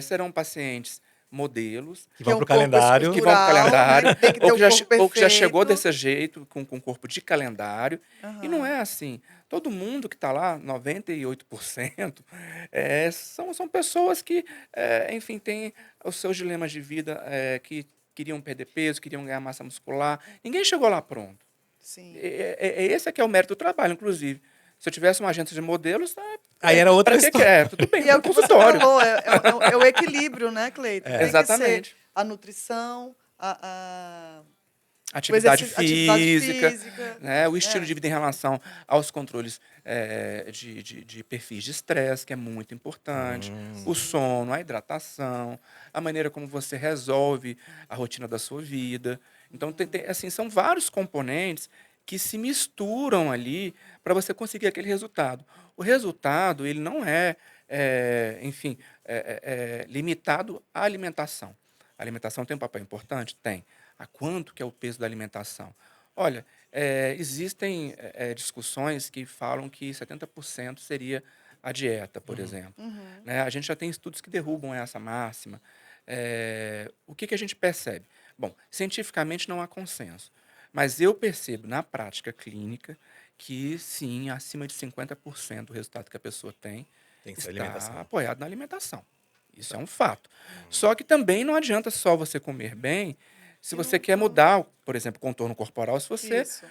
serão pacientes modelos Que Que é vão um pro corpo calendário. que vão pro escultural, calendário, né? Tem que ter ou o que já, corpo ou que já chegou perfeito. desse jeito, com corpo de calendário. E não Aham. é assim. Todo mundo que está lá, 98%, são pessoas que, enfim, têm os seus dilemas de vida, que queriam perder peso, queriam ganhar massa muscular. Ninguém chegou lá pronto. Sim. Esse é que é o mérito do trabalho, inclusive. Se eu tivesse uma agência de modelos, Aí era outra para que história. é? Tudo bem, E é tem o um que você consultório. falou, é o equilíbrio, né, Cleiton? Tem que ser Exatamente. a nutrição, o Atividade exercício, atividade física, física. né, o estilo É. de vida em relação aos controles de perfis de estresse, que é muito importante, o Sim. sono, a hidratação, a maneira como você resolve a rotina da sua vida. Então, assim, são vários componentes que se misturam ali para você conseguir aquele resultado. O resultado, ele não enfim, limitado à alimentação. A alimentação tem um papel importante? Tem. A quanto que é o peso da alimentação? Olha, existem discussões que falam que 70% seria a dieta, por exemplo. Uhum. Né? A gente já tem estudos que derrubam essa máxima. O que a gente percebe? Bom, cientificamente não há consenso, mas eu percebo na prática clínica que sim, acima de 50% do resultado que a pessoa tem Tem que ser está alimentação. apoiado na alimentação. Isso é um fato. Só que também não adianta só você comer bem se E você não, quer mudar, por exemplo, o contorno corporal, se você isso.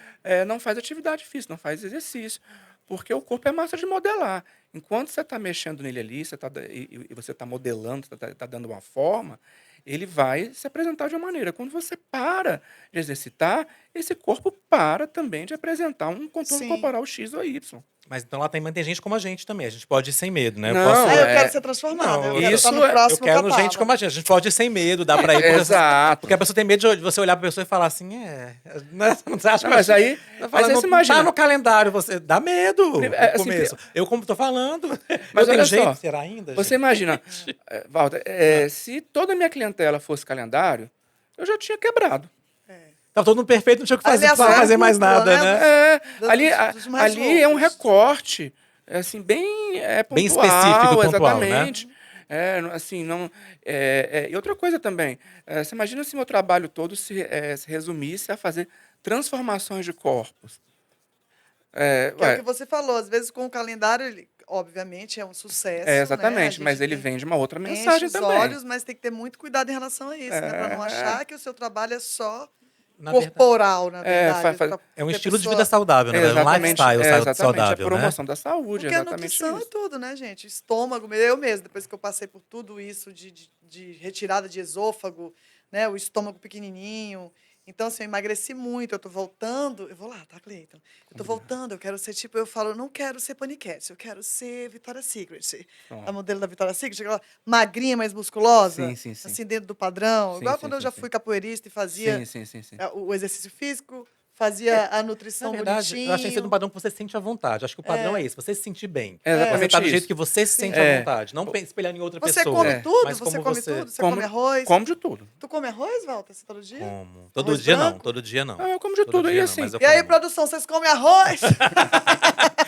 não faz atividade física, não faz exercício. Porque o corpo é massa de modelar. Enquanto você está mexendo nele ali, e você está modelando, você está dando uma forma, ele vai se apresentar de uma maneira. Quando você para de exercitar, esse corpo para também de apresentar um contorno Sim. corporal X ou Y. Mas então lá tem gente como a gente também. A gente pode ir sem medo, né? Eu posso. Ah, Não, eu quero ser transformada. Não, Eu quero estar isso no eu próximo quero gente como Capava. a gente pode ir sem medo, dá pra ir. Porque, porque exato. a pessoa tem medo de você olhar pra pessoa e falar assim, né? Você acha Não, que mas aí, tá mas aí falando, você não tá imagina. no calendário, você dá medo no Assim, começo. Eu, como tô falando, mas eu tenho olha jeito, só, será ainda, você gente? imagina, Walter, se toda a minha clientela fosse calendário, eu já tinha quebrado. É. Tava todo mundo perfeito, não tinha o que Ali fazer, é não precisava só a fazer mais cúpula, nada, né? né? Dos mais Ali é um loucos. recorte, assim, bem Bem específico, pontual, pontual, né? exatamente. Assim, não, e outra coisa também, você imagina se meu trabalho todo se resumisse a fazer transformações de corpos. Que é o que Ué, você falou. Às vezes, com o calendário, ele, obviamente, é um sucesso, né? A exatamente, mas gente ele vem de uma outra enche mensagem os também. olhos, mas tem que ter muito cuidado em relação a isso, né? Para não É, achar que o seu trabalho é só Na verdade, corporal, na é, verdade. fa- é um Porque a estilo de vida pessoa. saudável, né? É um lifestyle exatamente, a saudável, né? promoção da saúde, Porque a exatamente nutrição é isso. tudo, né, gente? Estômago, eu mesmo, depois que eu passei por tudo isso de retirada de esôfago, né? O estômago pequenininho. Então, assim, eu emagreci muito, eu tô voltando. Eu vou lá, tá, Cleiton? Eu tô voltando, eu quero ser tipo, eu falo, eu não quero ser paniquete, eu quero ser Victoria's Secret. A Pronto. modelo da Victoria's Secret, aquela magrinha, mais musculosa, Sim, sim, sim. assim, dentro do padrão. Sim, Igual sim, quando eu sim, já sim. fui capoeirista e fazia Sim, sim, sim, sim. o exercício físico, fazia a Na nutrição verdade, eu achei que ser um bonitinho. padrão que você se sente à vontade. Acho que o padrão é É, esse, você se sentir bem. É Você tá exatamente do jeito isso. que você se sente sim. à É, vontade. Não espelhando em outra Você pessoa, come É. tudo? mas Você como come você. tudo? Você come arroz? como de tudo. Tu come arroz, Walter? Você todo dia? Como. Todo Arroz dia não, branco? todo dia não. Eu como de Todo tudo. E dia não, assim, mas eu E aí, como. produção, vocês comem arroz?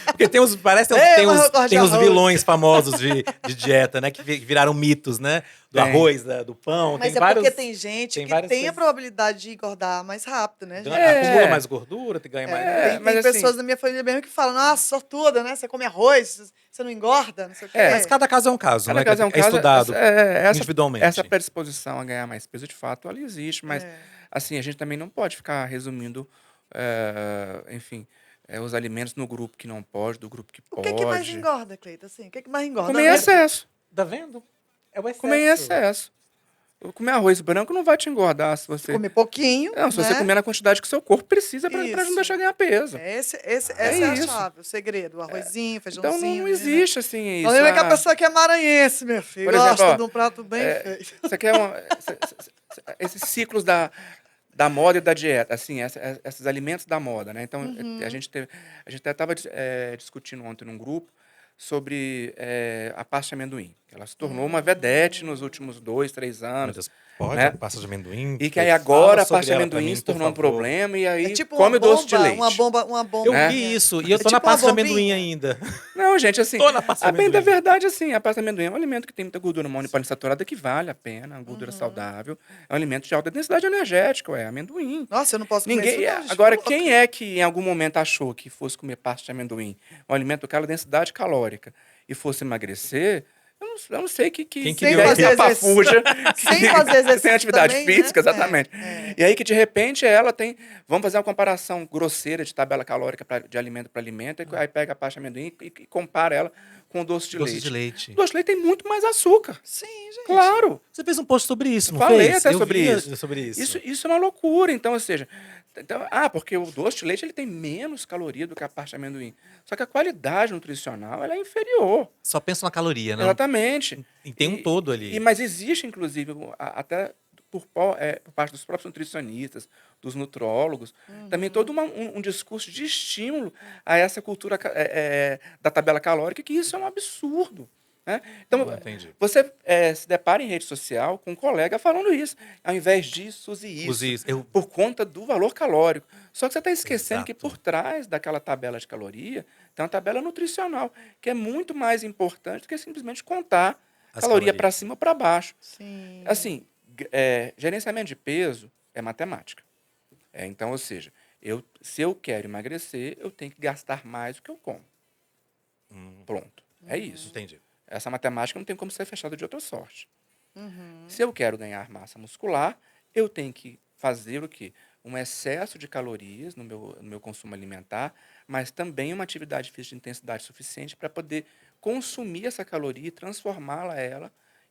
Porque tem uns, parece que Ei, mas eu gosto de tem uns arroz. vilões famosos de dieta, né? Que viraram mitos, né? Do Tem. arroz, do pão. Mas Tem é porque vários. tem gente Tem que várias tem a coisas. probabilidade de engordar mais rápido, né, gente? Acumula É, mais gordura, tem ganha mais. mas Tem assim, pessoas da minha família mesmo que falam, nossa, sortuda, né? Você come arroz, você não engorda, não sei o Mas quê. cada caso é um caso, cada né? caso é um É caso. estudado Essa individualmente. predisposição a ganhar mais peso, de fato, ela existe, mas É. assim, a gente também não pode ficar resumindo, enfim, os alimentos no grupo que não pode, do grupo que O que que mais pode. engorda, Cleita? Assim, o que que mais engorda? Comer em Arroz? excesso. Tá vendo? É o Comer em excesso. excesso. Comer arroz branco não vai te engordar se Se você. comer pouquinho, Não, se você né? comer na quantidade que o seu corpo precisa para não Isso. deixar ganhar peso. É Essa é a isso. chave, o segredo. O arrozinho, Então não feijãozinho, né? existe assim Não isso. lembra que a pessoa que é maranhense, meu filho, Por exemplo, gosta ó, de um prato bem é, feito. você quer esses ciclos da moda e da dieta, assim, esses alimentos da moda, né? Então, a Uhum. gente até estava discutindo ontem num grupo sobre a pasta de amendoim. Ela se tornou uma vedete nos últimos 2, 3 Meu anos. Deus. Pode, a né? pasta de amendoim. E que aí Fala agora a sobre pasta de ela pra amendoim mim, se por tornou um favor. problema e É aí tipo come o doce de leite. uma Eu bombinha. vi isso, e eu É tô na tipo uma pasta de amendoim bombinha. ainda. Não, gente, assim, Tô na pasta a de bem da amendoim. verdade, assim, a pasta de amendoim é um alimento que tem muita gordura monoinsaturada que vale a pena, uma gordura saudável. É um alimento de alta densidade energética, amendoim. Nossa, eu não posso comer isso Ninguém, não, gente. agora, Tô quem louca. é que em algum momento achou que fosse comer pasta de amendoim, um alimento com alta densidade calórica, e fosse emagrecer? Eu não sei Quem Sem criou ideia fazer exercício. pafuja Sem fazer que tem exercício atividade também, física, né? exatamente. E aí que, de repente, ela tem... Vamos fazer uma comparação grosseira de tabela calórica de alimento para alimento, aí pega a pasta de amendoim e compara ela com o doce de Doce de leite. leite. O doce de leite tem muito mais açúcar. Sim, gente. Claro. Você fez um post sobre isso, não Falei fez? até Eu sobre vi isso. sobre isso. Isso é uma loucura. Então, ou seja, porque o doce de leite ele tem menos caloria do que a pasta de amendoim. Só que a qualidade nutricional ela é inferior. Só pensa na caloria, não? Exatamente. E tem um todo ali. Mas existe, inclusive, até por parte dos próprios nutricionistas, dos nutrólogos, também todo um discurso de estímulo a essa cultura da tabela calórica, que isso é um absurdo. Né? Então, Entendi. você se depara em rede social com um colega falando isso, ao invés disso, use isso, Use isso. por conta do valor calórico. Só que você está esquecendo Exato. que por trás daquela tabela de caloria tem uma tabela nutricional, que é muito mais importante do que simplesmente contar As caloria calorias. para cima ou para baixo. Sim. Assim, gerenciamento de peso é matemática. Então, ou seja, se eu quero emagrecer, eu tenho que gastar mais do que eu como. Pronto. É isso. Entendi. Essa matemática não tem como ser fechada de outra sorte. Se eu quero ganhar massa muscular, eu tenho que fazer o quê? Um excesso de calorias no meu consumo alimentar, mas também uma atividade física de intensidade suficiente para poder consumir essa caloria e transformá-la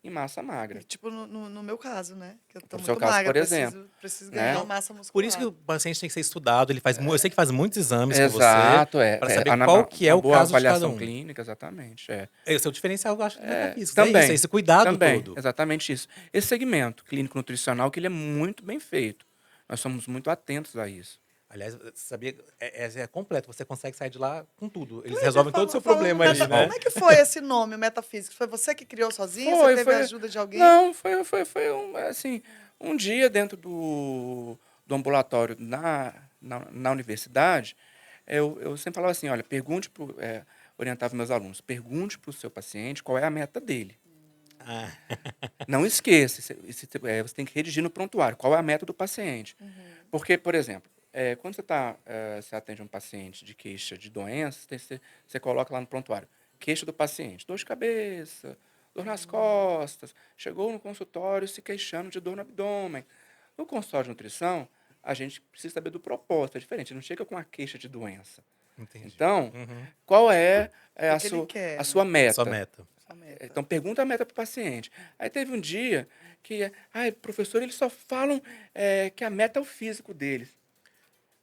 em massa magra. Tipo no meu caso, né? Que eu tô No seu muito caso, magra, por exemplo, preciso né? ganhar massa muscular. Por isso que o paciente tem que ser estudado. Ele faz, eu sei que faz muitos exames com você Exato, para saber qual que é uma o boa caso de cada avaliação um. clínica, exatamente. Esse é o diferencial, eu acho, da metafísica. Também, É isso, esse cuidado também, todo. exatamente isso. Esse segmento clínico-nutricional, que ele é muito bem feito. Nós somos muito atentos a isso. Aliás, sabia, é completo. Você consegue sair de lá com tudo. Eles Cleiton, resolvem todo o seu falando problema ali, né? Como é que foi esse nome, metafísico? Foi você que criou sozinho? Você teve a ajuda de alguém? Não, foi assim, um dia dentro do ambulatório na universidade, eu sempre falava assim, olha, orientava meus alunos, pergunte para o seu paciente qual é a meta dele. Ah, Não esqueça, você tem que redigir no prontuário qual é a meta do paciente. Porque, por exemplo, quando você atende um paciente de queixa de doenças, você coloca lá no prontuário, queixa do paciente, dor de cabeça, dor nas costas, chegou no consultório se queixando de dor no abdômen. No consultório de nutrição, a gente precisa saber do propósito, é diferente, não chega com a queixa de doença. entendi. Então, qual é, O que ele quer, a sua meta? Sua meta. Sua meta. Então, pergunta a meta para o paciente. Aí teve um dia que, professor, eles só falam que a meta é o físico deles.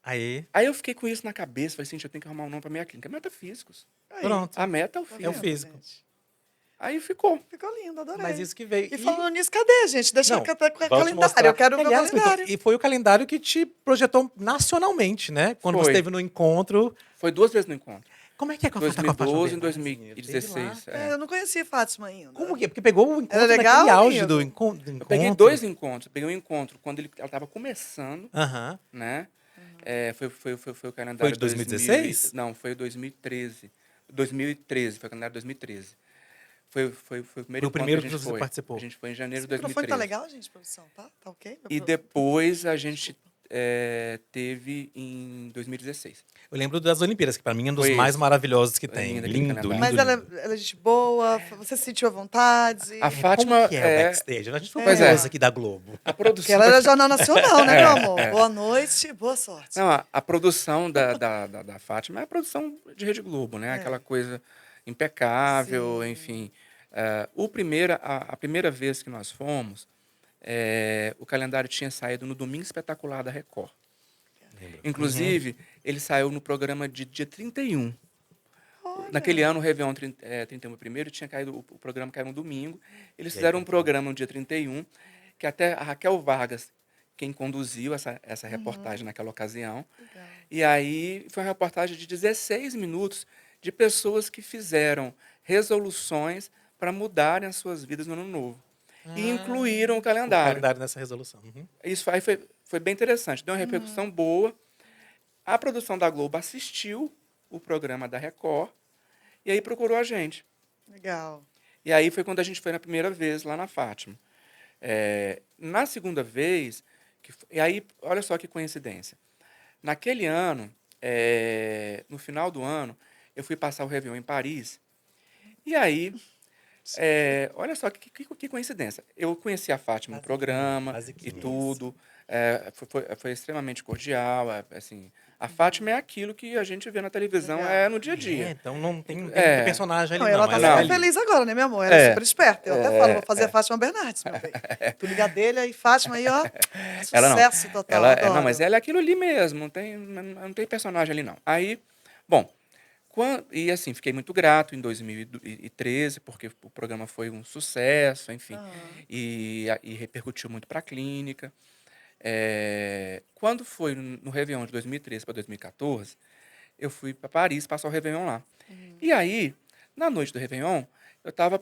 Aí, Aí eu fiquei com isso na cabeça, falei assim, eu tenho que arrumar um nome para minha clínica. Metafísicos. Aí, pronto. A meta é o tá físico. vendo, físico. gente? Aí ficou. Ficou lindo, adorei. Mas isso que veio. E falando nisso, cadê, gente? Deixa Não, eu até com o vou te calendário. mostrar. Eu quero ver o Aliás, calendário. E foi o calendário que te projetou nacionalmente, né? Quando Foi. você esteve no encontro. Foi 2 vezes no encontro. Como é que é com a Fátima 2012 e Bernardes? 2016. Eu não conhecia Fátima ainda. Como que é? Porque pegou o encontro Era legal, naquele auge amigo? do encontro. Eu peguei 2 encontros. Eu peguei um encontro quando ela estava começando, Aham. né? Foi o calendário Foi de 2016? Não, foi 2013. 2013, foi o calendário de 2013. Foi o primeiro Foi o primeiro encontro que você participou. A gente foi em janeiro Esse de microfone 2013. tá legal, gente, produção? Tá ok? E depois a gente teve em 2016. Eu lembro das Olimpíadas, que pra mim é um dos Foi mais esse. maravilhosos que Foi tem. lindo aquele Lindo, lindo, calendário. Mas lindo. ela é gente boa, você se sentiu à vontade. A Fátima Como que é o backstage? A gente foi Pois curioso é. aqui da Globo. a produção. Porque ela era Jornal Nacional, né, meu amor? Boa noite, boa sorte. Não, a produção da Fátima é a produção de Rede Globo, né? Aquela coisa impecável, Sim. enfim. A primeira vez que nós fomos, o calendário tinha saído no Domingo Espetacular da Record. Lembro. Inclusive, ele saiu no programa de dia 31. Olha. Naquele ano, o Réveillon 31 primeiro, tinha caído, o programa caiu no domingo. Eles E aí, fizeram um então? programa no dia 31, que até a Raquel Vargas, quem conduziu essa reportagem naquela ocasião. Legal. E aí foi uma reportagem de 16 minutos de pessoas que fizeram resoluções para mudarem as suas vidas no ano novo. e incluíram o O calendário. calendário nessa resolução. Uhum. Isso aí foi bem interessante, deu uma repercussão boa. A produção da Globo assistiu o programa da Record e aí procurou a gente. Legal. E aí foi quando a gente foi na primeira vez lá na Fátima. Na segunda vez, e aí, olha só que coincidência. Naquele ano, no final do ano, eu fui passar o Réveillon em Paris. E aí, olha só que coincidência. Eu conheci a Fátima no programa e basiquinho. tudo. Foi extremamente cordial. Assim, a Fátima é aquilo que a gente vê na televisão Legal. no dia a dia. Então não tem É. personagem ali, Não, não. ela tá Ela é super ali. feliz agora, né, meu amor? Ela é super esperta. Eu até falo, vou fazer a é. Fátima Bernardes, meu bem. Tu ligadelha e Fátima aí, ó. Ela não. Sucesso total. Ela, não, adoro. mas ela é aquilo ali mesmo, não tem personagem ali, não. Aí, bom, e assim, fiquei muito grato em 2013, porque o programa foi um sucesso, enfim, e repercutiu muito para a clínica. Quando foi no Réveillon de 2013 para 2014, eu fui para Paris passar o Réveillon lá. E aí, na noite do Réveillon, eu estava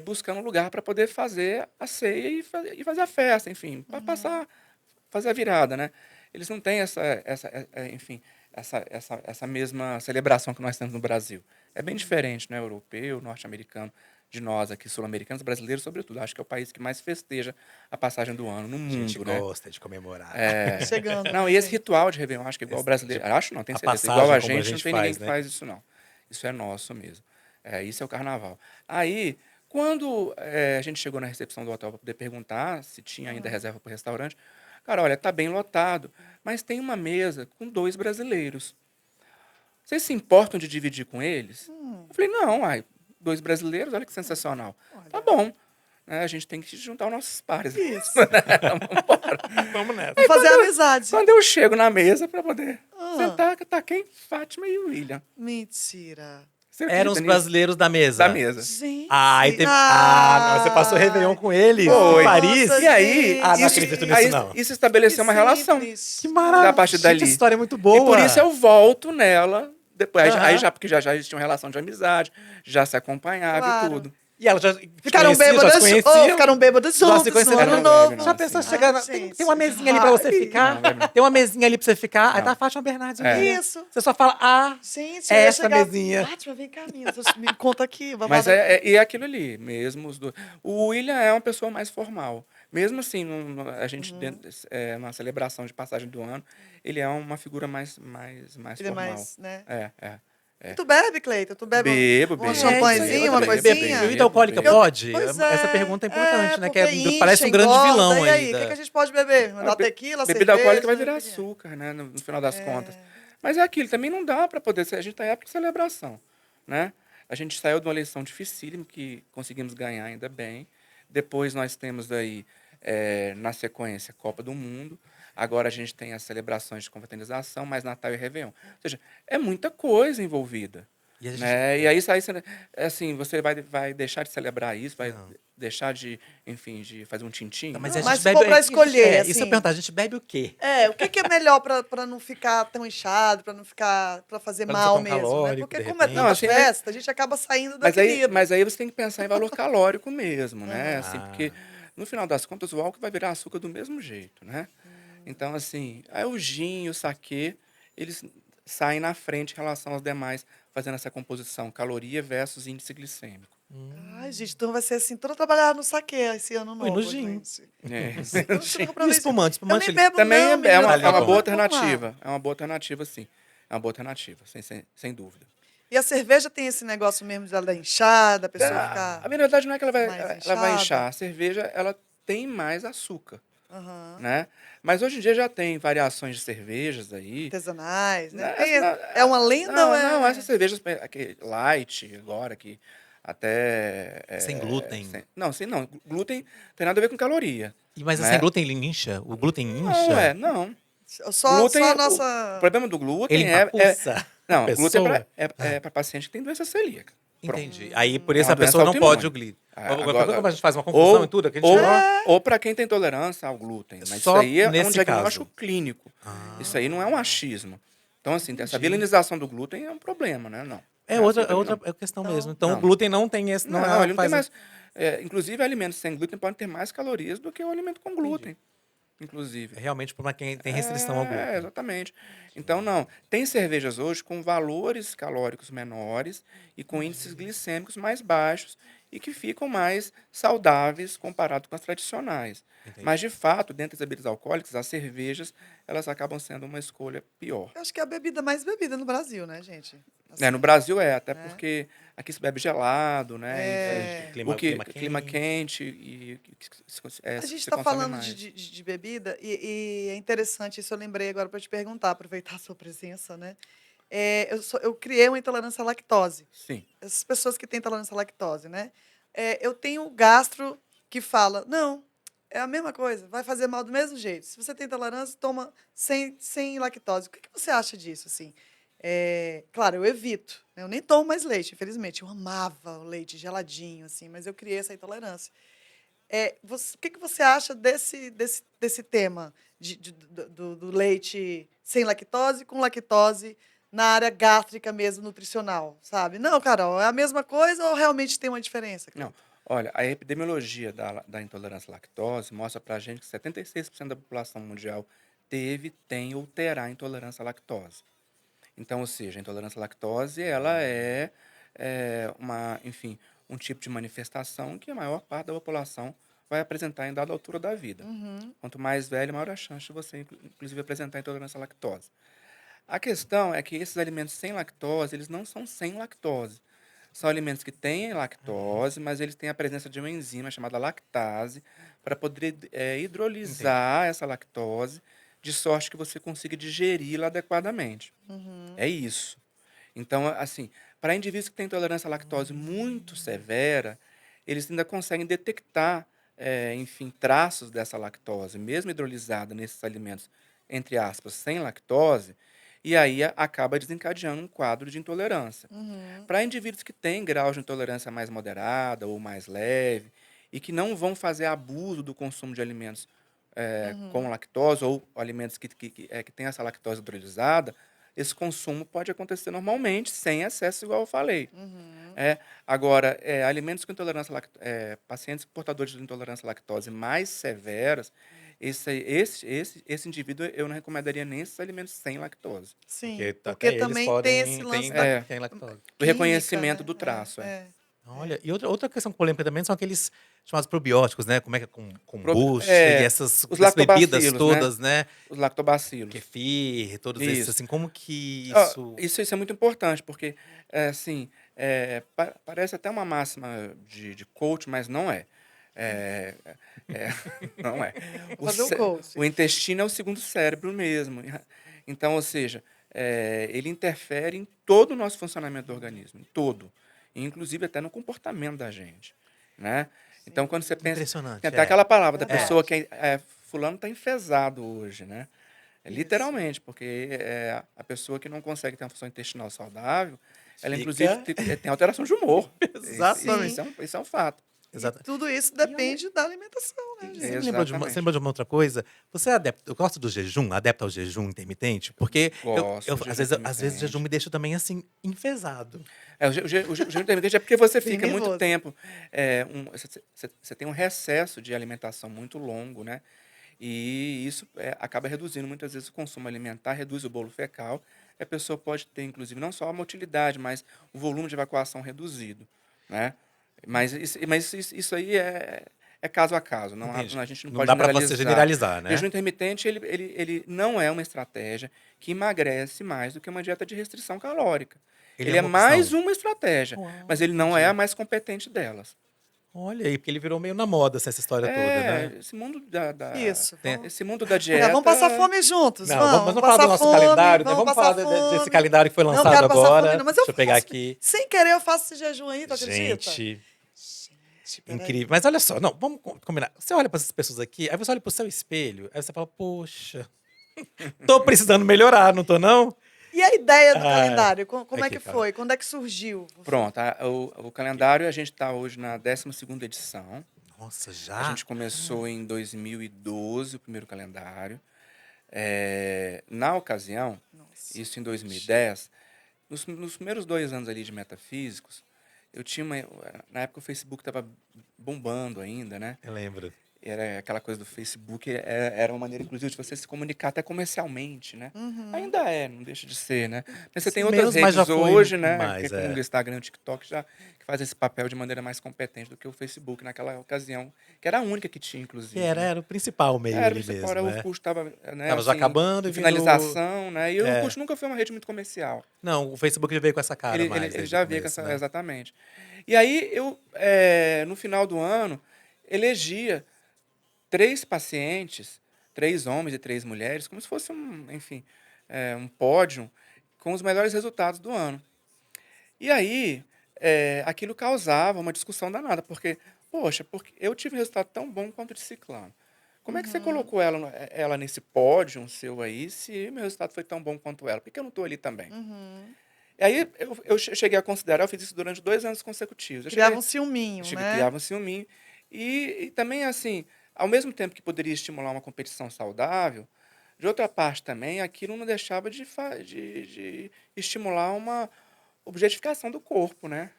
buscando um lugar para poder fazer a ceia e fazer a festa, enfim, para fazer a virada, né? Eles não têm enfim, essa mesma celebração que nós temos no Brasil. É bem diferente, né? Europeu, norte-americano, de nós aqui, sul-americanos, brasileiros, sobretudo. Acho que é o país que mais festeja a passagem do ano no A mundo, gente né? gosta de comemorar. Chegando. Não, e esse ritual de Réveillon, acho que é igual o brasileiro. Acho não, tenho a certeza. passagem Igual a como gente, não tem ninguém faz, que né? faz isso, não. Isso é nosso mesmo. Isso é o carnaval. Aí, quando a gente chegou na recepção do hotel para poder perguntar se tinha ainda reserva para o restaurante, cara, olha, tá bem lotado, mas tem uma mesa com 2 brasileiros. Vocês se importam de dividir com eles? Eu falei, não, 2 brasileiros, olha que sensacional. Tá bom. A gente tem que juntar os nossos pares. Isso. Vamos nessa. Vamos fazer amizade. Quando eu chego na mesa para poder sentar, tá quem? Fátima e o William. Mentira. Você Eram os acredita nisso? brasileiros da mesa. Da mesa. Gente. Ai, não, você passou o Réveillon com eles Foi. em Paris? Nossa, E aí, gente. Ah, não acredito nisso, aí não. isso estabeleceu uma relação. Que maravilha. A partir dali. Gente, essa história é muito boa. E por isso eu volto nela depois. Aham. Aí porque já existia uma relação de amizade, já se acompanhava Claro. e tudo. E ela já Ficaram bêbadas, ficaram bêbadas Já juntos se no conheceram. ano Não, novo. não, Já não, pensou sim. chegar Ah, tem gente. uma mesinha ali pra você Ai. ficar? Não. Tem uma mesinha ali pra você ficar. Aí Não. tá a Fátima Bernardes. É. William. Isso. Você só fala, Gente, eu ia essa chegar, mesinha. Fátima, vem cá, minha. Me conta aqui. Mas babado. é aquilo ali, mesmo os dois. O William é uma pessoa mais formal. Mesmo assim, a gente, na celebração de passagem do ano, ele é uma figura mais Ele é formal. mais, né? É. Tu bebe, Cleiton? Tu bebe Bebo, um bebo. champanhezinho, uma Bebo, coisinha? Bebida alcoólica bebo. pode? Pois Essa é. pergunta é importante, né? Que porque parece um incha, grande engorda. vilão E aí, aí. o que a gente pode beber? Dar tequila, Bebida cerveja? alcoólica vai virar o que que é? açúcar, né? No final das contas. Mas é aquilo, também não dá para poder ser. A gente está em época de celebração, né? A gente saiu de uma eleição dificílima que conseguimos ganhar ainda bem. Depois nós temos aí, na sequência, Copa do Mundo. Agora a gente tem as celebrações de confraternização, mais Natal e Réveillon. Ou seja, é muita coisa envolvida. E a gente- Né? E aí, assim, você vai deixar de celebrar isso, vai deixar de, enfim, de fazer um tintim. Mas a gente Mas se bebe. for pra escolher, Isso eu assim- perguntar, a gente bebe o quê? O que é melhor pra não ficar tão inchado, pra não ficar, pra fazer Pra não mal ficar um mesmo, né? calórico, Porque de como é repente. tanta Não, assim, festa, a gente acaba saindo do Mas aí, equilíbrio. mas aí você tem que pensar em valor calórico mesmo, né? Assim, Ah. porque, no final das contas, o álcool vai virar açúcar do mesmo jeito, né? Então, assim, aí o gin e o saquê, eles saem na frente em relação aos demais, fazendo essa composição caloria versus índice glicêmico. Ai, gente, então vai ser assim, toda trabalhada no saque esse ano novo. no gin. gente. É. Então, E o espumante? Eu nem Espumante bebo, Também não, é menina, uma, ali, é uma bom. boa vamos lá. alternativa. É uma boa alternativa, sim. É uma boa alternativa, sem dúvida. E a cerveja tem esse negócio mesmo de ela dar inchada, a pessoa ficar... A verdade não é que ela vai mais inchar. inchada. A cerveja, ela tem mais açúcar, Aham. né? Mas hoje em dia já tem variações de cervejas aí. Artesanais, né? Né, Tem- não, é uma lenda Não, ou é... não, essas cervejas light agora, que até... Sem glúten. Não, glúten tem nada a ver com caloria. Mas né? sem glúten ele incha? O glúten incha? Não. Só Glúten, a o nossa... problema do glúten Ele é... empapuça Não, a glúten pessoa? é para paciente que tem doença celíaca. Pronto. Entendi. Aí, por É isso, uma a pessoa não doença pode o autoimune. glúten. Agora- Como a gente faz uma confusão e tudo, que a gente ou para quem tem intolerância ao glúten. Mas Só isso aí é um nesse diagnóstico caso. clínico. Ah. Isso aí não é um achismo. Então, assim, essa vilanização do glúten é um problema, né? Não. É Não outra, assim também não. questão Então, mesmo. Então, não. o glúten não tem esse... Não, Não, ele não tem faz- mais... Inclusive, alimentos sem glúten podem ter mais calorias do que o alimento com glúten, inclusive. É realmente para quem tem restrição ao glúten. Exatamente. Então, não. Tem cervejas hoje com valores calóricos menores e com índices glicêmicos mais baixos e que ficam mais saudáveis comparado com as tradicionais. Entendi. Mas, de fato, dentre as bebidas alcoólicas, as cervejas, elas acabam sendo uma escolha pior. Eu acho que é a bebida mais bebida no Brasil, né, gente? No Assim, Brasil até né? porque aqui se bebe gelado, né? Enfim, É, clima quente e a gente você está consome falando mais. de bebida e é interessante, isso eu lembrei agora para te perguntar, aproveitar a sua presença, né? Eu criei uma intolerância à lactose. Sim. Essas pessoas que têm intolerância à lactose, né? Eu tenho o gastro que fala, não, é a mesma coisa, vai fazer mal do mesmo jeito. Se você tem intolerância, toma sem lactose. O que você acha disso, assim? Claro, eu evito, né? Eu nem tomo mais leite, infelizmente. Eu amava o leite geladinho, assim, mas eu criei essa intolerância. O que você acha desse tema do leite sem lactose com lactose na área gástrica mesmo, nutricional, sabe? Não, Carol, é a mesma coisa ou realmente tem uma diferença? Não, olha, a epidemiologia da intolerância à lactose mostra pra gente que 76% da população mundial teve, tem ou terá intolerância à lactose. Então, ou seja, a intolerância à lactose, ela enfim, um tipo de manifestação que a maior parte da população vai apresentar em dada altura da vida. Uhum. Quanto mais velho, maior a chance de você, inclusive, apresentar intolerância à lactose. A questão é que esses alimentos sem lactose, eles não são sem lactose. São alimentos que têm lactose, mas eles têm a presença de uma enzima chamada lactase para poder Entendi. hidrolisar essa lactose, de sorte que você consiga digeri-la adequadamente. Uhum. É isso. Então, assim, para indivíduos que têm intolerância à lactose muito severa, eles ainda conseguem detectar, enfim, traços dessa lactose, mesmo hidrolisada nesses alimentos, entre aspas, sem lactose, e aí acaba desencadeando um quadro de intolerância. Uhum. Para indivíduos que têm grau de intolerância mais moderada ou mais leve e que não vão fazer abuso do consumo de alimentos com Uhum. lactose ou alimentos que têm essa lactose hidrolisada, esse consumo pode acontecer normalmente, sem excesso, igual eu falei. Uhum. Agora, alimentos com pacientes portadores de intolerância à lactose mais severas, esse indivíduo eu não recomendaria nem esses alimentos sem lactose. Sim, Porque porque até eles também tem esse podem. lance da Tem lactose. O química, reconhecimento né? do traço. Olha, e outra questão polêmica também são aqueles chamados probióticos, né? Como é que é com Prob- boost e é, essas os bebidas lactobacilos, né? todas, né? Os lactobacilos. Kefir, todos esses, Isso. assim, como que Ó, isso. isso é muito importante, porque, assim, parece até uma máxima de coach, mas não é. É, é, não é. Vou fazer um coach. O intestino é o segundo cérebro mesmo. Então, ou seja, ele interfere em todo o nosso funcionamento do organismo, em todo. Inclusive até no comportamento da gente, né? Então, Sim, quando você pensa... Tem Impressionante, até aquela palavra da pessoa verdade. que fulano está enfesado hoje, né? Isso. Literalmente, porque a pessoa que não consegue ter uma função intestinal saudável, ela inclusive Fica. tem alteração de humor. Exatamente. Sim. Isso é um fato. E Exato. tudo isso E olha, depende da alimentação, né, e gente? você Exatamente. lembrou de uma outra coisa? Você é adepto, eu gosto do jejum, adepto ao jejum intermitente, porque Gosto de jejum às vezes o jejum intermitente. me deixa também assim, enfesado. O jejum intermitente é porque você Bem fica muito nervoso. tempo. Você tem um recesso de alimentação muito longo, né? E isso acaba reduzindo muitas vezes o consumo alimentar, reduz o bolo fecal. E a pessoa pode ter, inclusive, não só a motilidade, mas o volume de evacuação reduzido, né? Mas isso aí é caso a caso, Entendi. a gente não Não pode dá pra você generalizar. generalizar, Jejum né? intermitente, ele não é uma estratégia que emagrece mais do que uma dieta de restrição calórica. Ele é Ele é uma mais opção. uma estratégia, mas Uau, ele não é a entendi. mais competente delas. Olha aí, porque ele virou meio na moda assim, essa história toda, né? Esse mundo da Isso. Tem esse mundo da Vamos passar dieta. fome juntos, Não, vamos. mas Vamos vamos falar do passar nosso fome, calendário, né? vamos Vamos passar falar desse fome. calendário que foi Não lançado quero passar fome, agora. não. Mas eu Deixa eu pegar faço, aqui. sem querer, eu faço esse jejum aí, tu acredita? Gente, Gente, peraí. incrível. Mas olha só, não, vamos combinar. Você olha pra essas pessoas aqui, aí você olha pro seu espelho, aí você fala, poxa, tô precisando melhorar, não tô não? E a ideia do Ai, calendário? Como é aqui, que cara. foi? Quando é que surgiu? Pronto, o Aqui. calendário a gente está hoje na 12ª edição. Nossa, A já? gente começou em 2012 o primeiro calendário. Na ocasião, Nossa. isso em 2010, nos primeiros 2 anos ali de metafísicos, eu tinha uma, na época o Facebook estava bombando ainda, né? Eu lembro. Era aquela coisa do Facebook, era uma maneira, inclusive, de você se comunicar até comercialmente, né? Uhum. Ainda é, não deixa de ser, né? Mas você Isso tem outras mesmo, mas já redes foi hoje, né? Que é mais, como o é. Instagram e o TikTok, já, que fazem esse papel de maneira mais competente do que o Facebook naquela ocasião, que era a única que tinha, Que inclusive, era, né? era o principal meio Era, ali você fora, mesmo, o é. Orkut estava, né, Tava já assim, acabando e em vindo. finalização, né? E o É. Orkut nunca foi uma rede muito comercial. Não, o Facebook já veio com essa cara mais Ele desde o já via com começo, essa, né? exatamente. E aí eu, no final do ano, elegia 3 pacientes, 3 homens e 3 mulheres, como se fosse um, enfim, um pódio com os melhores resultados do ano. E aí, aquilo causava uma discussão danada, porque, poxa, porque eu tive um resultado tão bom quanto o de ciclano. Como é que você Uhum. colocou ela nesse pódio seu aí, se meu resultado foi tão bom quanto ela? Por que eu não estou ali também? Uhum. E aí eu cheguei a considerar, eu fiz isso durante 2 anos consecutivos. Eu Criava cheguei, um ciúminho, né? criava um ciúminho. E também, assim, ao mesmo tempo que poderia estimular uma competição saudável, de outra parte também, aquilo não deixava de estimular uma objetificação do corpo, né?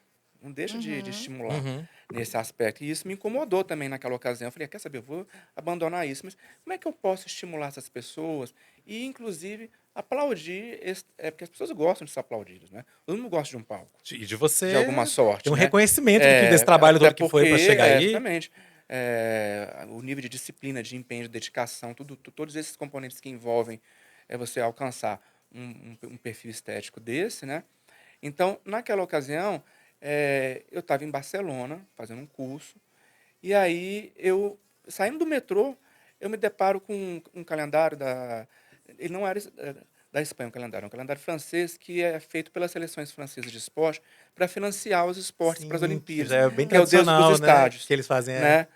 Não deixa de Uhum. estimular Uhum. nesse aspecto. E isso me incomodou também naquela ocasião. Eu falei, quer saber, eu vou abandonar isso. Mas como é que eu posso estimular essas pessoas e, inclusive, aplaudir? Porque as pessoas gostam de ser aplaudidas, né? Todo mundo gosta de um palco, E de de alguma você ter sorte, um né? reconhecimento desse trabalho Até todo que foi para porque, chegar aí. exatamente, o nível de disciplina, de empenho, de dedicação, todos esses componentes que envolvem você alcançar um perfil estético desse, né? Então, naquela ocasião, eu estava em Barcelona, fazendo um curso, e aí eu, saindo do metrô, eu me deparo com um calendário ele não era da Espanha, é um calendário francês que é feito pelas seleções francesas de esporte para financiar os esportes para as Sim, que já Olimpíadas, é bem que é o Deus dos tradicional, né? estádios, Que eles fazem, né?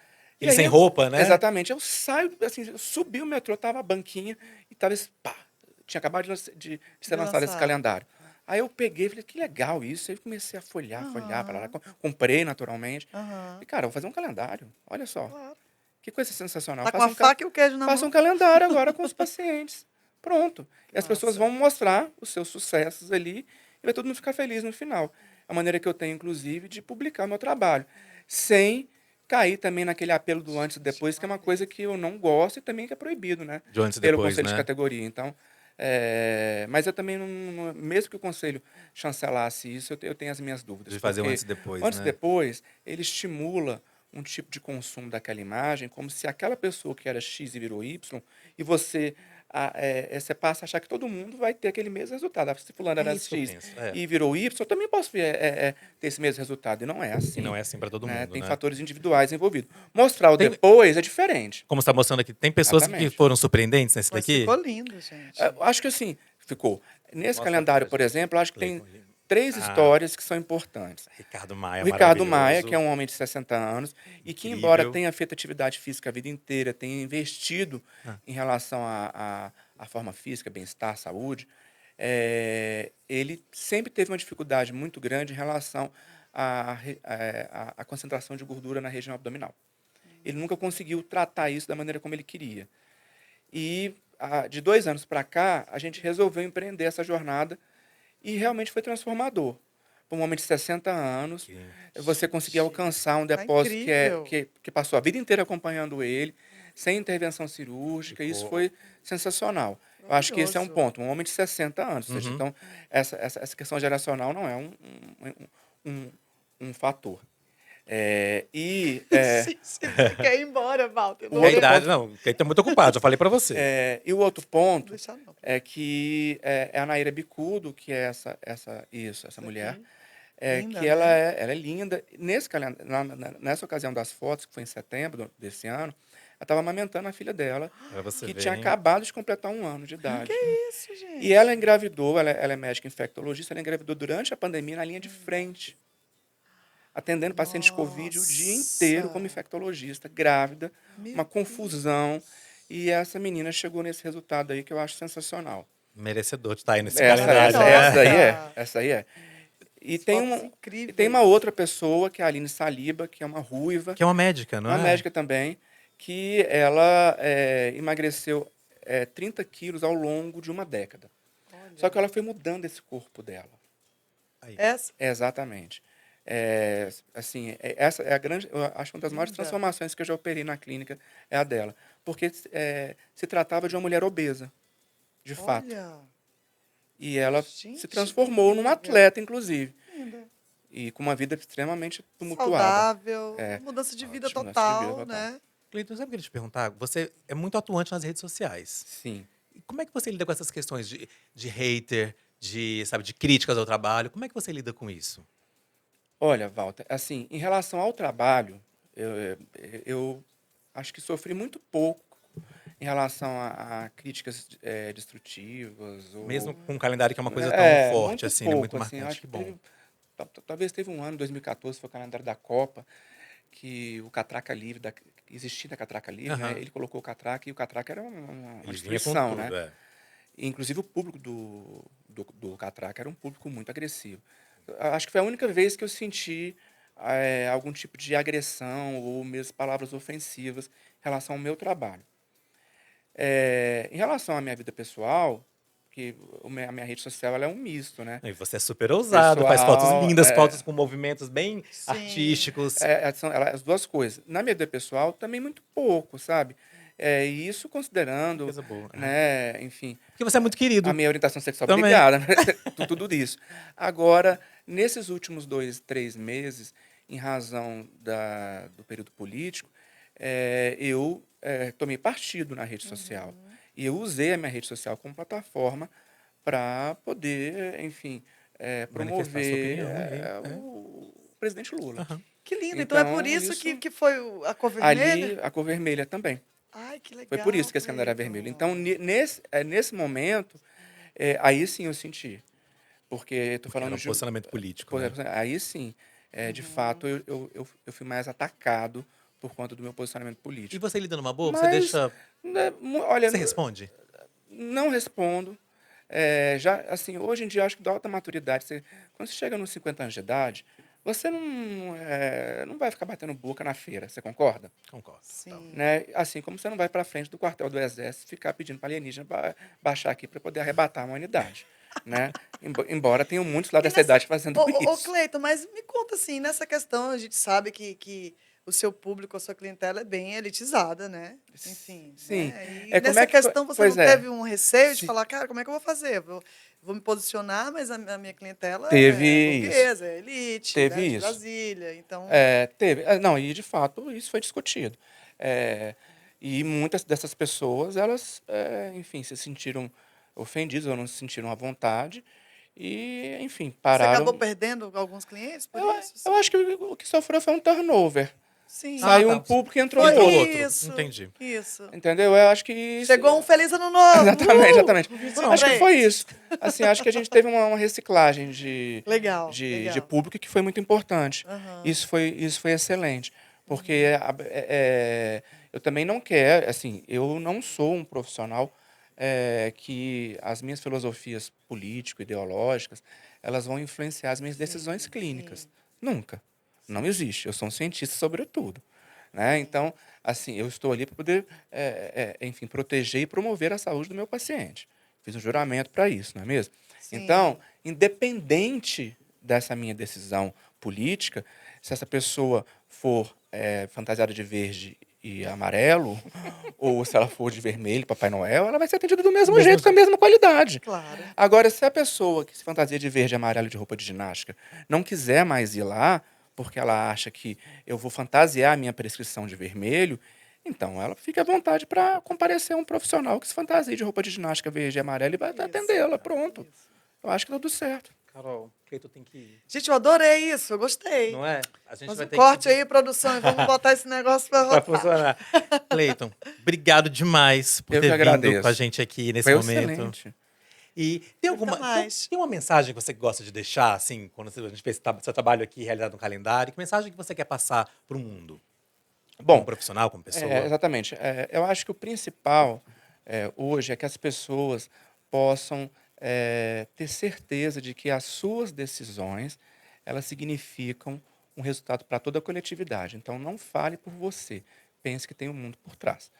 E eles aí, sem roupa, né? exatamente, eu saio, assim, eu subi o metrô, tava a banquinha e tava pá, tinha acabado de ser De lançado esse lançado. calendário. Aí eu peguei e falei, que legal isso. Aí comecei a folhear, para lá. Aham. Comprei naturalmente. E, Aham. cara, eu vou fazer um calendário. Olha só. Claro. Que coisa sensacional. Tá com a faca e o queijo na Faça um mão? calendário agora com os pacientes. Pronto. Que E as pessoas massa. vão mostrar os seus sucessos ali e vai todo mundo ficar feliz no final. A maneira que eu tenho, inclusive, de publicar o meu trabalho. Sem cair também naquele apelo do antes e depois, que é uma coisa que eu não gosto e também que é proibido, né? De antes e Pelo depois, conselho de né? categoria. Então, mas eu também mesmo que o conselho chancelasse isso, eu tenho as minhas dúvidas, De fazer o porque antes e depois, antes e né? depois ele estimula um tipo de consumo daquela imagem, como se aquela pessoa que era X e virou Y, e você passa a achar que todo mundo vai ter aquele mesmo resultado. Ah, se fulano É era isso que eu X penso. É. e virou Y, eu também posso ter esse mesmo resultado. E não é E não assim, é assim para todo né? mundo, Tem né? fatores individuais envolvidos. Mostrar o Tem, depois é diferente. como você está mostrando aqui, tem pessoas que Exatamente. foram surpreendentes nesse Mas ficou daqui? lindo, gente. Eu acho que assim, ficou. Nesse Mostra aqui calendário, pra por gente. exemplo, eu acho que tem Cleiton. 3 Ah, histórias que são importantes. Ricardo O Maia, Ricardo Maia, que é maravilhoso. um homem de 60 anos, e que, embora Incrível. tenha feito atividade física a vida inteira, tenha investido Ah, em relação à forma física, bem-estar, saúde, ele sempre teve uma dificuldade muito grande em relação à concentração de gordura na região abdominal. Ele nunca conseguiu tratar isso da maneira como ele queria. E de 2 anos para cá, a gente resolveu empreender essa jornada e realmente foi transformador. Para um homem de 60 anos, que- você conseguir Gente, alcançar um tá depósito incrível. que passou a vida inteira acompanhando ele, sem intervenção cirúrgica, isso ficou. foi sensacional. Eu acho que esse é um Maravilhoso. ponto, um homem de 60 anos. Ou seja, Uhum. então, essa questão geracional não é um, um fator. Se você quer ir embora, Walter, O não É a outro deixa. idade, ponto, não. Ele tá muito ocupado, já falei pra você. e o outro Não ponto deixa não. é que é a Naira Bicudo, que é essa Isso mulher, aqui. Linda, que ela né? é linda. Nessa ocasião das fotos, que foi em setembro desse ano, ela estava amamentando a filha dela, Pra você que ver, tinha hein? acabado de completar 1 ano de Que idade. isso, E ela gente? engravidou, ela é médica infectologista, ela engravidou durante a pandemia na linha de frente, atendendo pacientes Covid o dia inteiro como Nossa. infectologista, grávida, uma Meu confusão. Deus. E essa menina chegou nesse resultado aí que eu acho sensacional. Merecedor de estar aí nesse Essa, calendário, essa, essa né? aí é, Maravilhosa. essa aí é. E As tem, fotos um, e tem uma incríveis. outra pessoa, que é a Aline Saliba, que é uma ruiva, Que é uma médica, não uma é? médica também, que ela emagreceu 30 quilos ao longo de uma década. Só Olha. que ela foi mudando esse corpo dela. Aí. Essa. Exatamente. Assim, essa é a grande, eu acho que uma das maiores Linda. transformações que eu já operei na clínica é a dela. Porque se tratava de uma mulher obesa, de fato. Olha, E ela se gente, que transformou numa incrível. atleta, inclusive. Linda. E com uma vida extremamente tumultuada. Saudável, É, mudança de vida ótimo, mudança de vida total, total. né? Cleiton, sabe o que eu queria te perguntar? Você é muito atuante nas redes sociais. Sim. E como é que você lida com essas questões de hater, sabe, de críticas ao trabalho? Como é que você lida com isso? Olha, Walter, assim, em relação ao trabalho, eu acho que sofri muito pouco em relação a críticas destrutivas Mesmo ou com um calendário que é uma coisa tão forte, muito assim, né? Muito pouco, assim. Eu marcante, acho que que bom. talvez teve um ano, 2014, foi o calendário da Copa, que o Catraca Livre, existia da Catraca Livre, né? Aham. Ele colocou o Catraca e o Catraca era uma Ele vinha com destruição, né? tudo, é. E, inclusive, o público do Catraca era um público muito agressivo. Acho que foi a única vez que eu senti algum tipo de agressão ou mesmo palavras ofensivas em relação ao meu trabalho. Em relação à minha vida pessoal, que a minha rede social ela é um misto, né? E você é super ousado, faz fotos Pessoal, lindas, fotos com movimentos bem Sim. artísticos. são as duas coisas. Na minha vida pessoal, também muito pouco, sabe? E isso considerando, Coisa boa. Aham. né, enfim, Porque você é muito a querido minha orientação sexual, também. obrigada, né? Tudo isso. Agora, nesses últimos 2, 3 meses, em razão do período político, eu tomei partido na rede social. E eu usei a minha rede social como plataforma para poder, enfim, Manifestar sua promover opinião ali. É. o presidente Lula. Aham. Que lindo. Então é por Então, isso isso, que foi a cor vermelha? ali, a cor vermelha também. Ai, que Foi por legal, isso que esse calendário era vermelho. Então, Cleiton. nesse momento, aí sim eu senti. Porque estou Porque era falando um de. posicionamento político, Por né? exemplo, aí sim, de fato, eu fui mais atacado por conta do meu posicionamento E político. você lida numa boa? Você Mas, deixa. né, olha, Você responde? não respondo. Já, assim, hoje em dia, eu acho que da alta maturidade, quando você chega nos 50 anos de idade, você não vai ficar batendo boca na feira, você concorda? Concordo. Total. Sim. Né? Assim como você não vai para frente do quartel do Exército ficar pedindo para alienígena baixar aqui para poder arrebatar a humanidade. Né? Embora tenham muitos lá E dessa nessa. idade fazendo Ô, isso. Cleiton, mas me conta assim, nessa questão, a gente sabe que o seu público, a sua clientela é bem elitizada, né? Enfim, Sim. né? E Como é nessa que foi? questão você não Pois é. teve um receio de Se falar, cara, como é que eu vou fazer? Vou me posicionar, mas a minha clientela teve é isso. burguesa, é elite, Teve né? De isso. Brasília. Então, Teve. Não, e de fato isso foi discutido. E muitas dessas pessoas, elas, enfim, se sentiram ofendidas ou não se sentiram à vontade e, enfim, você acabou pararam. perdendo alguns clientes por Eu, isso? eu Sim. acho que o que sofreu foi um turnover. Sim. Ah, Saiu um tá. público e entrou Foi um Entrou outro. outro. isso, Entendi. isso. Entendeu? Eu acho que isso. Chegou um Feliz Ano Novo! Exatamente, exatamente. Foram Acho que foi três. isso. Assim, acho que a gente teve uma reciclagem Legal, de legal. público que foi muito importante. Aham. Isso foi excelente. Porque eu também não quero, assim, eu não sou um profissional que as minhas filosofias político-ideológicas, elas vão influenciar as minhas decisões Sim, clínicas. sim, Nunca. Não sim, existe. Eu sou um cientista sobre tudo. Né? sim, Então, assim, eu estou ali para poder, enfim, proteger e promover a saúde do meu paciente. Fiz um juramento para isso, não é mesmo? Então, sim. independente dessa minha decisão política, se essa pessoa for fantasiada de verde e amarelo, ou se ela for de vermelho, Papai Noel, ela vai ser atendida do Do mesmo mesmo jeito, com a jeito. mesma qualidade. Claro. Agora, se a pessoa que se fantasia de verde e amarelo de roupa de ginástica não quiser mais ir lá, porque ela acha que eu vou fantasiar a minha prescrição de vermelho, então ela fica à vontade para comparecer a um profissional que se fantasie de roupa de ginástica verde e amarela e vai Isso, atendê-la. Pronto. isso. Eu acho que tá tudo certo. Carol, Cleiton tem que ir. Gente, eu adorei isso, eu gostei. Não é? A gente Faz vai um ter que corte aí, produção, e vamos botar esse negócio para para rodar. funcionar. Cleiton, obrigado demais por Eu que ter vindo com a agradeço. gente aqui nesse Foi momento. excelente. E tem Até mais. tem uma mensagem que você gosta de deixar, assim, quando a gente fez seu trabalho aqui realizado no calendário? Que mensagem que você quer passar para o mundo? Como Bom, profissional, como pessoa? exatamente. Eu acho que o principal hoje é que as pessoas possam ter certeza de que as suas decisões elas significam um resultado para toda a coletividade. Então, não fale por você. Pense que tem um mundo por trás.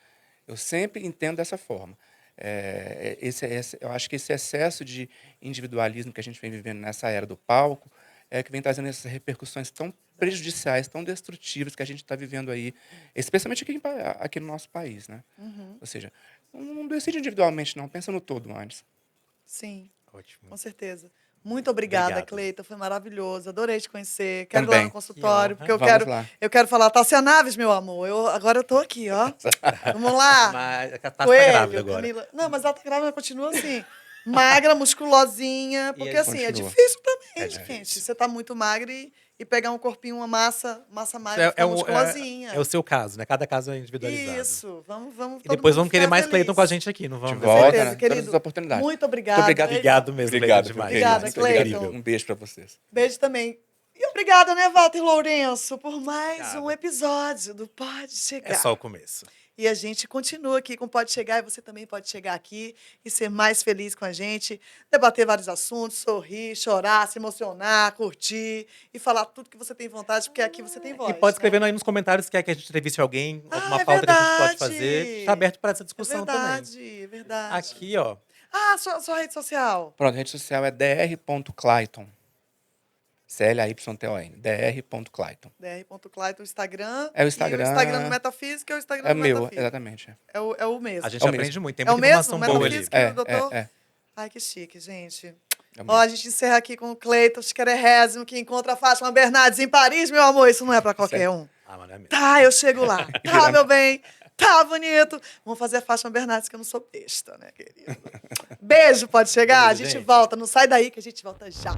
Eu sempre entendo dessa forma. Eu acho que esse excesso de individualismo que a gente vem vivendo nessa era do palco que vem trazendo essas repercussões tão prejudiciais, tão destrutivas que a gente está vivendo aí, especialmente aqui no nosso país, né? Uhum. Ou seja, não decide individualmente, não. Pensa no todo antes. Sim, Ótimo. com certeza. Muito obrigada, Obrigado. Cleiton. Foi maravilhoso. Adorei te conhecer. Quero ir lá Também. no consultório, Que porque Vamos lá. eu quero falar. Tássia Naves, meu amor. Agora eu tô aqui, ó. Vamos lá. Mas a Tati tá grávida agora. Camila. Não, mas ela tá grávida, ela continua assim. Magra, musculosinha. E Porque aí, assim, é continua. difícil também, É gente. difícil. Você tá muito magra e pegar um corpinho, uma massa Isso magra, ficar musculosinha. é o seu caso, né? Cada caso é individualizado. Isso. Vamos E todo depois mundo vamos querer ficar mais feliz. Cleiton com a gente aqui, não De vamos? Com volta, certeza, né? querido. Todas as oportunidades. Muito obrigado. Muito obrigado. Obrigado mesmo, Obrigado, Cleiton, demais. Obrigada, muito Cleiton. obrigado. Um beijo para vocês. Beijo também. E obrigada, né, Walter Lourenço, por mais Obrigado. um episódio do Pode Chegar. É só o começo. E a gente continua aqui com Pode Chegar, e você também pode chegar aqui e ser mais feliz com a gente, debater vários assuntos, sorrir, chorar, se emocionar, curtir e falar tudo que você tem vontade, porque aqui você tem voz. E pode né? escrevendo aí nos comentários se quer que a gente entreviste alguém, alguma é pauta que a gente pode verdade. fazer. Está aberto para essa É discussão também. verdade, é verdade. Aqui, ó. Ah, sua rede social. Pronto, a rede social é dr.clayton. CLAYTON. dr.clayton. dr.clayton, o Instagram. É o E Instagram. o Instagram do Metafísica é o Instagram É do meu, Metafísica. exatamente. É o mesmo. A gente É o aprende mesmo. muito, tem É o muita mesmo? informação boa ali. Metafísica do doutor? É. Ai, que chique, gente. É o Ó, a mesmo. gente encerra aqui com o Cleiton Schquererésimo, que encontra a Fátima Bernardes em Paris, meu amor. Isso não é pra qualquer um. Ah, mas não é mesmo. Tá, eu chego lá. Tá, meu bem. Tá, bonito. Vamos fazer a Fátima Bernardes, que eu não sou besta, né, querido? Beijo, pode chegar? Beijo, a gente gente. volta. Não sai daí, que a gente volta já.